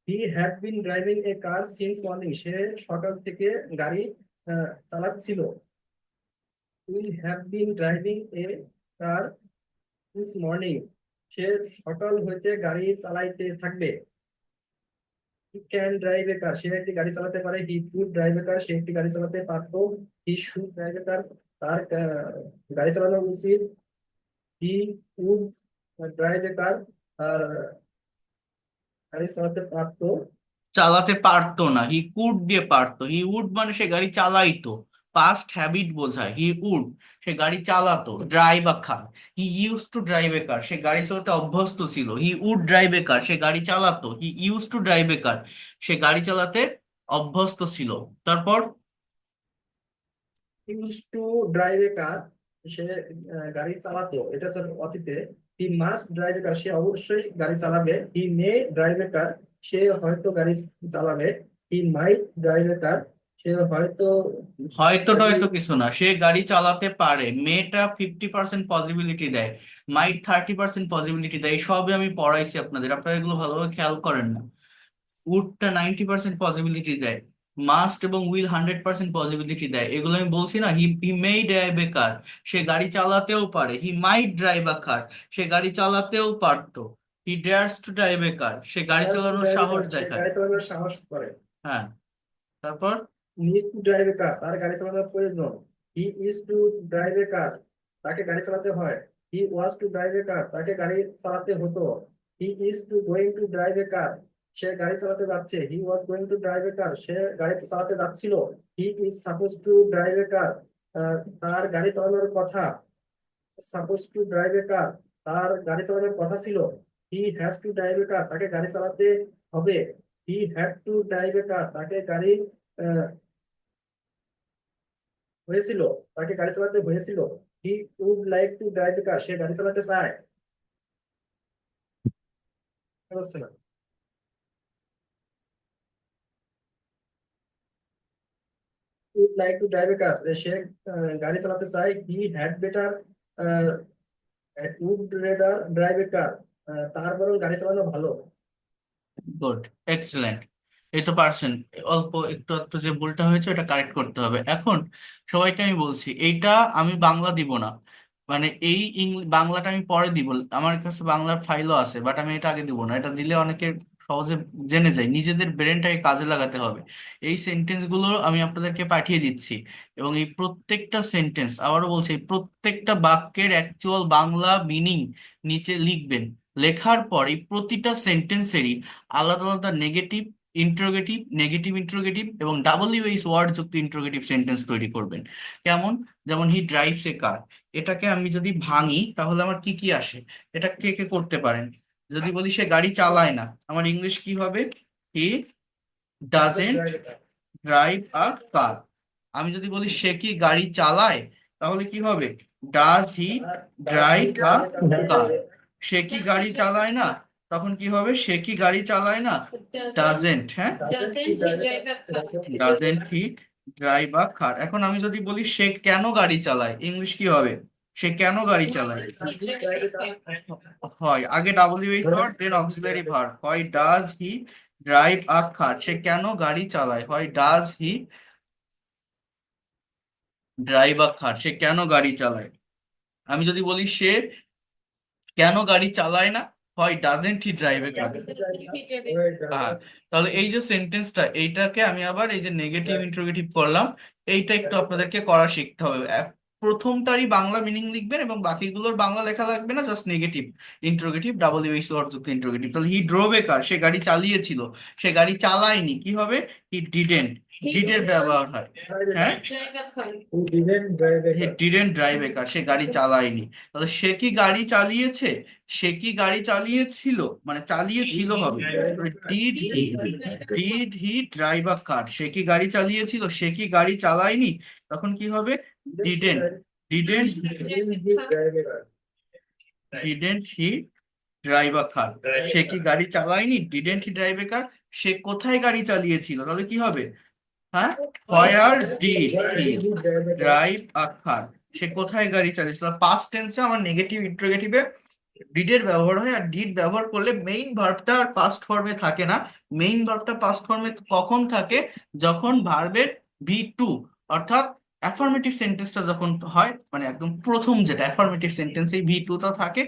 He had been driving a car since morning, সে সকাল থেকে গাড়ি চালাচ্ছিল। Will have been driving a car since morning, সে সকাল হইতে গাড়ি চালাইতে থাকবে। He can drive a car, সে একটি গাড়ি চালাতে পারে। He could drive a car, সে একটি গাড়ি চালাতে পারতো। He should drive a car, তার গাড়ি চালানো উচিত। He would drive a car, আর গাড়ি চালাতে পারতো। চালাতে পারতো না, হি কুড দিয়ে পারতো। হি উড মানে সে গাড়ি চালাইতো, পাস্ট হ্যাবিট বোঝায়। হি উড, সে গাড়ি চালাতো। Drive a car, he use to drive a car, সে গাড়ি চালাতে অভ্যস্ত ছিল। হি উড ড্রাইভ এ কার, সে গাড়ি চালাতো। He use to drive a car, সে গাড়ি চালাতে অভ্যস্ত ছিল। তারপর? Use to drive a car, সে গাড়ি চালাতো, এটা স্যার অতীতে। হি মাস্ট ড্রাইভ এ কার, সে অবশ্যই গাড়ি চালাবে। হি মে ড্রাইভ এ কার, সে হয়তো গাড়ি চালাবে। হি মাইট ড্রাইভ এ কার, সে হয়তো হয়তো গাড়ি টয়তো কিছু না, সে গাড়ি চালাতে পারে। মেয়েটা 50% পসিবিলিটি দেয়, মাইট 30% পসিবিলিটি দেয়। এই সবে আমি পড়াইছি আপনাদের, আপনারা এগুলো ভালোভাবে খেয়াল করেন না। উডটা 90% পসিবিলিটি দেয়, মাস্ট এবং উইল 100% পসিবিলিটি দেয়। এগুলো আমি বলছি না। হি হি মে ড্রাইভ এ কার, সে গাড়ি চালাতেও পারে। He mite drive a car, সে গাড়ি চালাতেও পারতো। হি dares two drive a car, সে গাড়ি হ্যাজ টু চালানোর ড্রাইভ এ সাহস কার, সে দেখায়। গাড়ি চালানোর সাহস করে। হ্যাঁ, তারপর? Need to drive a car, তার গাড়ি চালানোর প্রয়োজন। হি is to drive a car, তাকে গাড়ি চালাতে হয়। He was to drive a car, তাকে গাড়ি চালাতে হতো। He is to going to drive a car, সে গাড়ি চালাতে যাচ্ছে। He was going to drive a car, সে গাড়ি চালাতে যাচ্ছিল। He is suppose to drive a car, তার গাড়ি চালানোর কথা। Suppose to drive a car, তার গাড়ি চালানোর কথা ছিল। He has to drive a car, তাকে গাড়ি চালাতে হবে। He had to drive a car, তাকে গাড়ি আহ, হয়েছিল, তাকে গাড়ি চালাতে হয়েছিল। He would like to drive a car, সে গাড়ি চালাতে চায়। বুঝতে পারছো না? Would like to drive a car, সে গাড়ি চালাতে চায়। He had better would rather drive a car, তার বরং গাড়ি চালানো ভালো। Good, excellent. এই তো পারছেন। অল্প একটু একটু যে ভুলটা হয়েছে এটা কারেক্ট করতে হবে। এখন সবাইকে আমি বলছি এইটা আমি বাংলা দিব না, মানে এই বাংলাটা আমি পরে দিব। আমার কাছে বাংলার ফাইলও আছে, বাট আমি এটা আগে দিব না। এটা দিলে অনেকে সহজে জেনে যায়। নিজেদের ব্রেনটাকে কাজে লাগাতে হবে। এই সেন্টেন্স গুলো আমি আপনাদেরকে পাঠিয়ে দিচ্ছি, এবং এই প্রত্যেকটা সেন্টেন্স, আবারও বলছি, এই প্রত্যেকটা বাক্যের অ্যাকচুয়াল বাংলা মিনিং নিচে লিখবেন। লেখার পর এই প্রতিটা সেন্টেন্সেরই আলাদা আলাদা নেগেটিভ ইন্টারোগেটিভ, নেগেটিভ ইন্টারোগেটিভ এবং ডাবল ইউএস ওয়ার্ড যুক্ত ইন্টারোগেটিভ সেন্টেন্স তৈরি করবেন। কেমন? যেমন হি ড্রাইভস এ কার, এটাকে আমি যদি ভাঙি তাহলে আমার কি কি আসে? এটা কে কে করতে পারেন? যদি বলি সে গাড়ি চালায় না, আমার ইংলিশ কি হবে? হি ডাজেন্ট ড্রাইভ আ কার। আমি যদি বলি সে কি গাড়ি চালায়, তাহলে কি হবে? Does he drive a car. সে কি গাড়ি চালায় না, তখন কি হবে? সে কি গাড়ি চালায় না? ডাজেন্ট, হ্যাঁ, ডাজেন্ট হি ড্রাইভ আ কার। এখন আমি যদি বলি সে কেন গাড়ি চালায়, ইংলিশ কি হবে? সে কেন গাড়ি চালায়? হয় আগে WH verb then auxiliary verb. হয় does he drive a car, সে কেন গাড়ি চালায়। হয় does he drive a car, সে কেন গাড়ি চালায়। আমি যদি বলি সে কেন গাড়ি চালায় না, হয় ডাজেন্ট হি ড্রাইভ এ কার। হ্যাঁ, তাহলে এই যে সেন্টেন্সটা, এইটাকে আমি আবার এই যে নেগেটিভ ইন্টারোগেটিভ করলাম, এইটা একটু আপনাদেরকে করা শিখতে হবে। প্রথমটারই বাংলা মিনিং লিখবেন এবং বাকিগুলোর বাংলা লেখা লাগবে না, just negative interrogative, double US word যুক্ত ইন্টারোগেটিভ। তাহলে হি ড্রোভ এ কার, সে গাড়ি চালিয়েছিল। সে গাড়ি চালায়নি, কি হবে? হি ডিডেন্ট, ডিডের ব্যবহার হয়। হ্যাঁ, he didn't drive a car, সে গাড়ি চালায়নি। তাহলে সে কি গাড়ি চালিয়েছে? সে কি গাড়ি চালিয়েছিল, মানে চালিয়েছিল হবে। Did he drive a car, সে কি গাড়ি চালিয়েছিল? সে কি গাড়ি চালায়নি, তখন কি হবে? Didn't, didn't didn't he drive a car, সে কি গাড়ি চালায়নি, didn't he drive a car. সে কোথায় গাড়ি চালিয়েছিল, তাহলে কি হবে? হ্যাঁ, where did he drive a car, সে কোথায় গাড়ি চালিয়েছিল। পাস্ট টেন্সে আমার নেগেটিভ ইন্টারোগেটিভে ডিডের ব্যবহার হয়, আর ডিড ব্যবহার করলে মেইন ভার্বটা আর পাস্ট ফর্মে থাকে না। মেইন ভার্বটা পাস্ট ফর্মে কখন থাকে? যখন ভার্বের ভি টু, অর্থাৎ অ্যাফার্মেটিভ সেন্টেন্সটা যখন হয়, মানে একদম প্রথম যেটা অ্যাফার্মেটিভ সেন্টেন্স, এই ভি টুটা থাকে।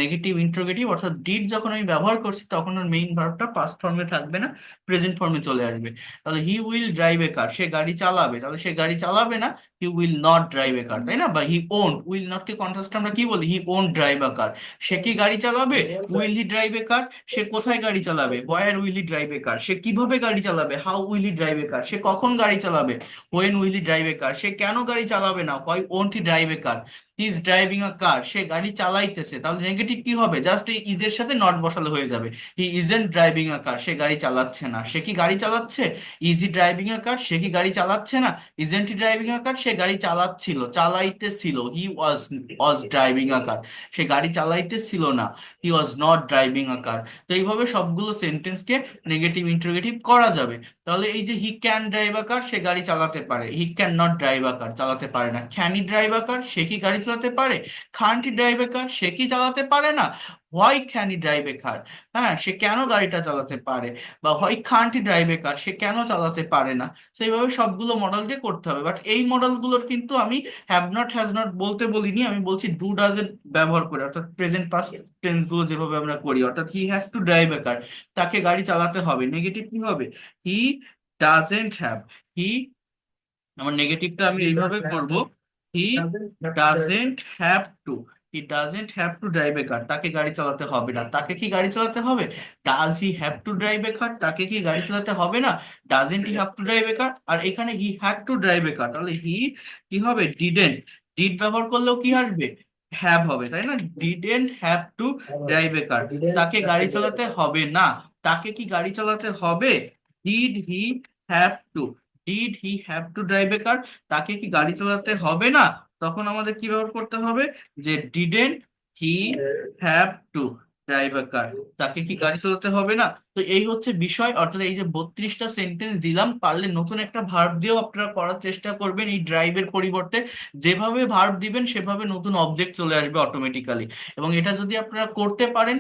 নেগেটিভ ইন্টারোগেটিভ অর্থাৎ ডিড যখন আমি ব্যবহার করছি, তখন আর মেইন ভার্বটা পাস্ট ফর্মে থাকবে না, প্রেজেন্ট ফর্মে চলে আসবে। তাহলে he will drive a car, সে গাড়ি চালাবে। তাহলে সে গাড়ি চালাবে না, he will not drive a কার, তাই না? বা হি won't, will not K contrast আমরা কি বলি? হি ওন্ট ড্রাইভ আ কার। সে কি গাড়ি চালাবে? Will he drive a car, সে কোথায় গাড়ি চালাবে? Where will he drive a car, সে কিভাবে গাড়ি চালাবে? How will he drive a car, সে কখন গাড়ি চালাবে? When will he drive a car, সে কেন গাড়ি চালাবে না? Why won't he drive a car, he is driving a car, সে গাড়ি চালাইতেছে। তাহলে নেগেটিভ কি হবে? জাস্ট এই ইজ এর সাথে নট বসালে হয়ে যাবে। He isn't driving a car, সে গাড়ি চালাচ্ছে না। সে কি গাড়ি চালাচ্ছে? Is he driving a car, সে কি গাড়ি চালাচ্ছে না। Isn't he driving a car, সে গাড়ি চালাচ্ছিল, চালাইতেছিল। হি ওয়াজ ড্রাইভিং আ কার, সে গাড়ি চালাইতেছিল না। হি ওয়াজ নট ড্রাইভিং আ কার। তো এইভাবে সবগুলো সেন্টেন্সকে নেগেটিভ ইন্টারোগেটিভ করা যাবে। তাহলে এই যে he can drive a car, সে গাড়ি চালাতে পারে। He can not drive a car, চালাতে পারে না। Can he drive a car, সে কি গাড়ি চালাতে পারে। Can't he drive a car, সে কি চালাতে পারে না। Why can he drive a কার, হ্যাঁ, সে কেন গাড়িটা চালাতে পারে। বা why can't he drive a car, সে কেন চালাতে পারে না। তো এইভাবে সবগুলো মডেল দিয়ে করতে হবে। বাট এই মডেলগুলোর কিন্তু আমি হ্যাভ নট হ্যাজ নট বলতে বলিনি, আমি বলছি ডু ডাজেন্ট ব্যবহার করে, অর্থাৎ প্রেজেন্ট পাস্ট টেন্স গুলো যেভাবে আমরা করি, অর্থাৎ হি has to drive a car, তাকে গাড়ি চালাতে হবে। নেগেটিভ কি হবে? হি ডাজেন্ট হ্যাভ, হি, আমার নেগেটিভটা আমি এইভাবে করব, he doesn't have to, he doesn't have to drive a car, তাকে গাড়ি চালাতে হবে না। তাকে কি গাড়ি চালাতে হবে? Does he have to drive a car, তাকে কি গাড়ি চালাতে হবে না। Doesn't he have to drive a car, আর এখানে he had to drive a car, তাহলে হি কি হবে? ডিডেন্ট, ডিড ব্যবহার করলেও কি আসবে? হ্যাভ হবে, তাই না? Didn't have to drive a car, তাকে গাড়ি চালাতে হবে না। তাকে কি গাড়ি চালাতে হবে? Did he have to, did he have to drive a car, তাকে কি গাড়ি চালাতে হবে না? তখন আমাদের কি ব্যবহার করতে হবে? যে didn't he have to drive a car, তাকে কি গাড়ি চালাতে হবে না? তো এই হচ্ছে বিষয়, অর্থাৎ এই যে 32টা সেন্টেন্স দিলাম, পারলে নতুন একটা ভার্ব দিয়েও আপনারা করার চেষ্টা করবেন এই ড্রাইভের পরিবর্তে। যেভাবে ভার্ব দিবেন সেভাবে নতুন অবজেক্ট চলে আসবে অটোমেটিক্যালি। এবং এটা যদি আপনারা করতে পারেন,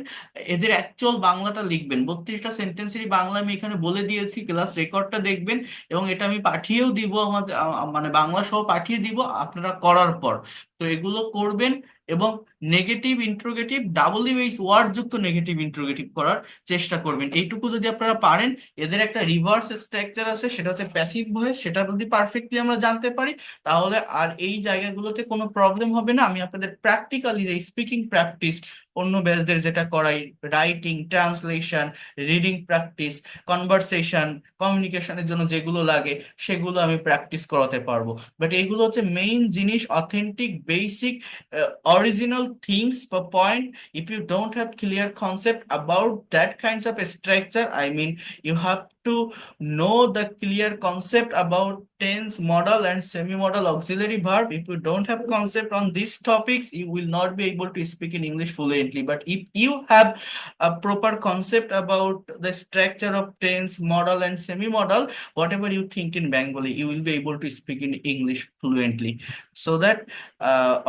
এদের অ্যাকচুয়াল বাংলাটা লিখবেন। 32টা সেন্টেন্সেরই বাংলা আমি এখানে বলে দিয়েছি, ক্লাস রেকর্ডটা দেখবেন, এবং এটা আমি পাঠিয়েও দিব আমাদের মানে বাংলা সহ পাঠিয়ে দিব আপনারা করার পর। তো এগুলো করবেন, এবং negative interrogative, double U H word যুক্ত নেগেটিভ ইন্ট্রোগেটিভ করার চেষ্টা করবেন। এইটুকু যদি আপনারা পারেন, এদের একটা রিভার্স স্ট্রাকচার আছে, সেটা হচ্ছে প্যাসিভ ভয়েস, সেটা যদি পারফেক্টলি আমরা জানতে পারি, তাহলে আর এই জায়গাগুলোতে কোনো প্রবলেম হবে না। আমি আপনাদের প্র্যাকটিক্যালি যে স্পিকিং প্র্যাকটিস অন্য ব্যাচদের যেটা করাই, writing, translation, reading practice, conversation, কমিউনিকেশনের জন্য যেগুলো লাগে সেগুলো আমি প্র্যাকটিস করাতে পারবো। বাট এইগুলো হচ্ছে মেইন জিনিস, অথেন্টিক বেসিক অরিজিনাল থিংস বা point. if you don't have clear concept about that kinds of structure, I mean, you have to know the clear concept about tense, modal and semi modal auxiliary verb. If you don't have concept on these topics, you will not be able to speak in English fluently. But if you have a proper concept about the structure of tense, modal and semi modal, whatever you think in Bengali, you will be able to speak in English fluently. So that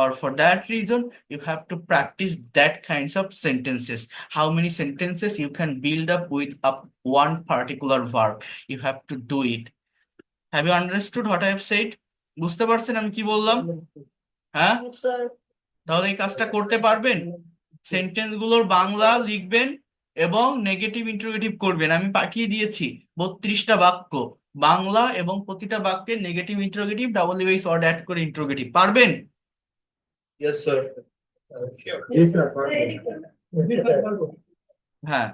or for that reason, you have to practice that kinds of sentences. How many sentences you can build up with one particular verb, you have to do it. Have you understood what I have said? বুঝতে পারছেন আমি কি বললাম? হ্যাঁ, sir তাহলে এই কাজটা করতে পারবেন। সেন্টেন্স গুলোর বাংলা লিখবেন এবং নেগেটিভ ইন্টারোগেটিভ করবেন। আমি পাঠিয়ে দিয়েছি 32টা বাক্য বাংলা, এবং প্রতিটা বাক্যে negative interrogative, double U H word add করে ইন্টারোগেটিভ। পারবেন? Yes, sir. জি স্যার, হ্যাঁ,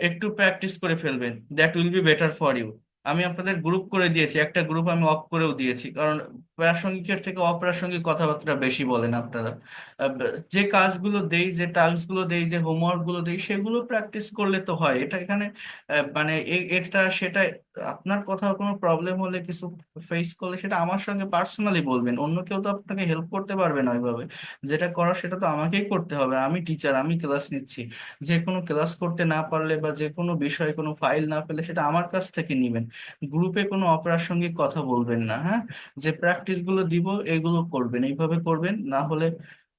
একটু প্র্যাকটিস করে ফেলবেন, that will be better for you. আমি আপনাদের গ্রুপ করে দিয়েছি, একটা গ্রুপ আমি অফ করেও দিয়েছি, কারণ প্রাসঙ্গিকের থেকে অপ্রাসঙ্গিক কথাবার্তা বেশি বলেন আপনারা। যে কাজগুলো দেই, যে টাস্ক গুলো দেই, যে হোমওয়ার্ক গুলো দেই, সেগুলো প্র্যাকটিস করলে তো হয়। এটা এখানে মানে এটা সেটা, আপনার কোথাও কোনো প্রবলেম হলে, কিছু ফেস করলে, সেটা আমার সঙ্গে পার্সোনালি বলবেন। অন্য কেউ তো আপনাকে হেল্প করতে পারবে না ওইভাবে। যেটা করার সেটা তো আমাকেই করতে হবে, আমি টিচার, আমি ক্লাস নিচ্ছি। যে কোনো ক্লাস করতে না পারলে বা যে কোনো বিষয়ে কোনো ফাইল না পেলে সেটা আমার কাছ থেকে নিবেন। গ্রুপে কোনো অপ্রাসঙ্গিক কথা বলবেন না, হ্যাঁ? যে প্র্যাকটিস গুলো দিব এগুলো করবেন, এইভাবে করবেন, না হলে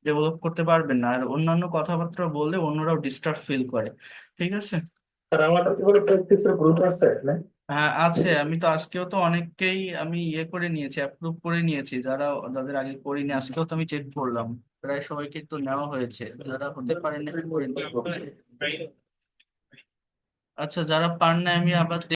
ডেভেলপ করতে পারবেন না। আর অন্যান্য কথাবার্তা বললে অন্যরাও ডিস্টার্ব ফিল করে। ঠিক আছে? স্যার আমাদের কি কোনো প্র্যাকটিসের গ্রুপ আছে না? হ্যাঁ আছে, আমি তো আজকেও তো অনেককেই আমি ইয়ে করে নিয়েছি, অ্যাপ্রুভ করে নিয়েছি। যাদের আগে করিনি, আজকেও তো আমি চেক করলাম, প্রায় সবাইকে তো নেওয়া হয়েছে। যারা হতে পারেন একটু করে নিতে। আচ্ছা, যারা পান না আমি আবার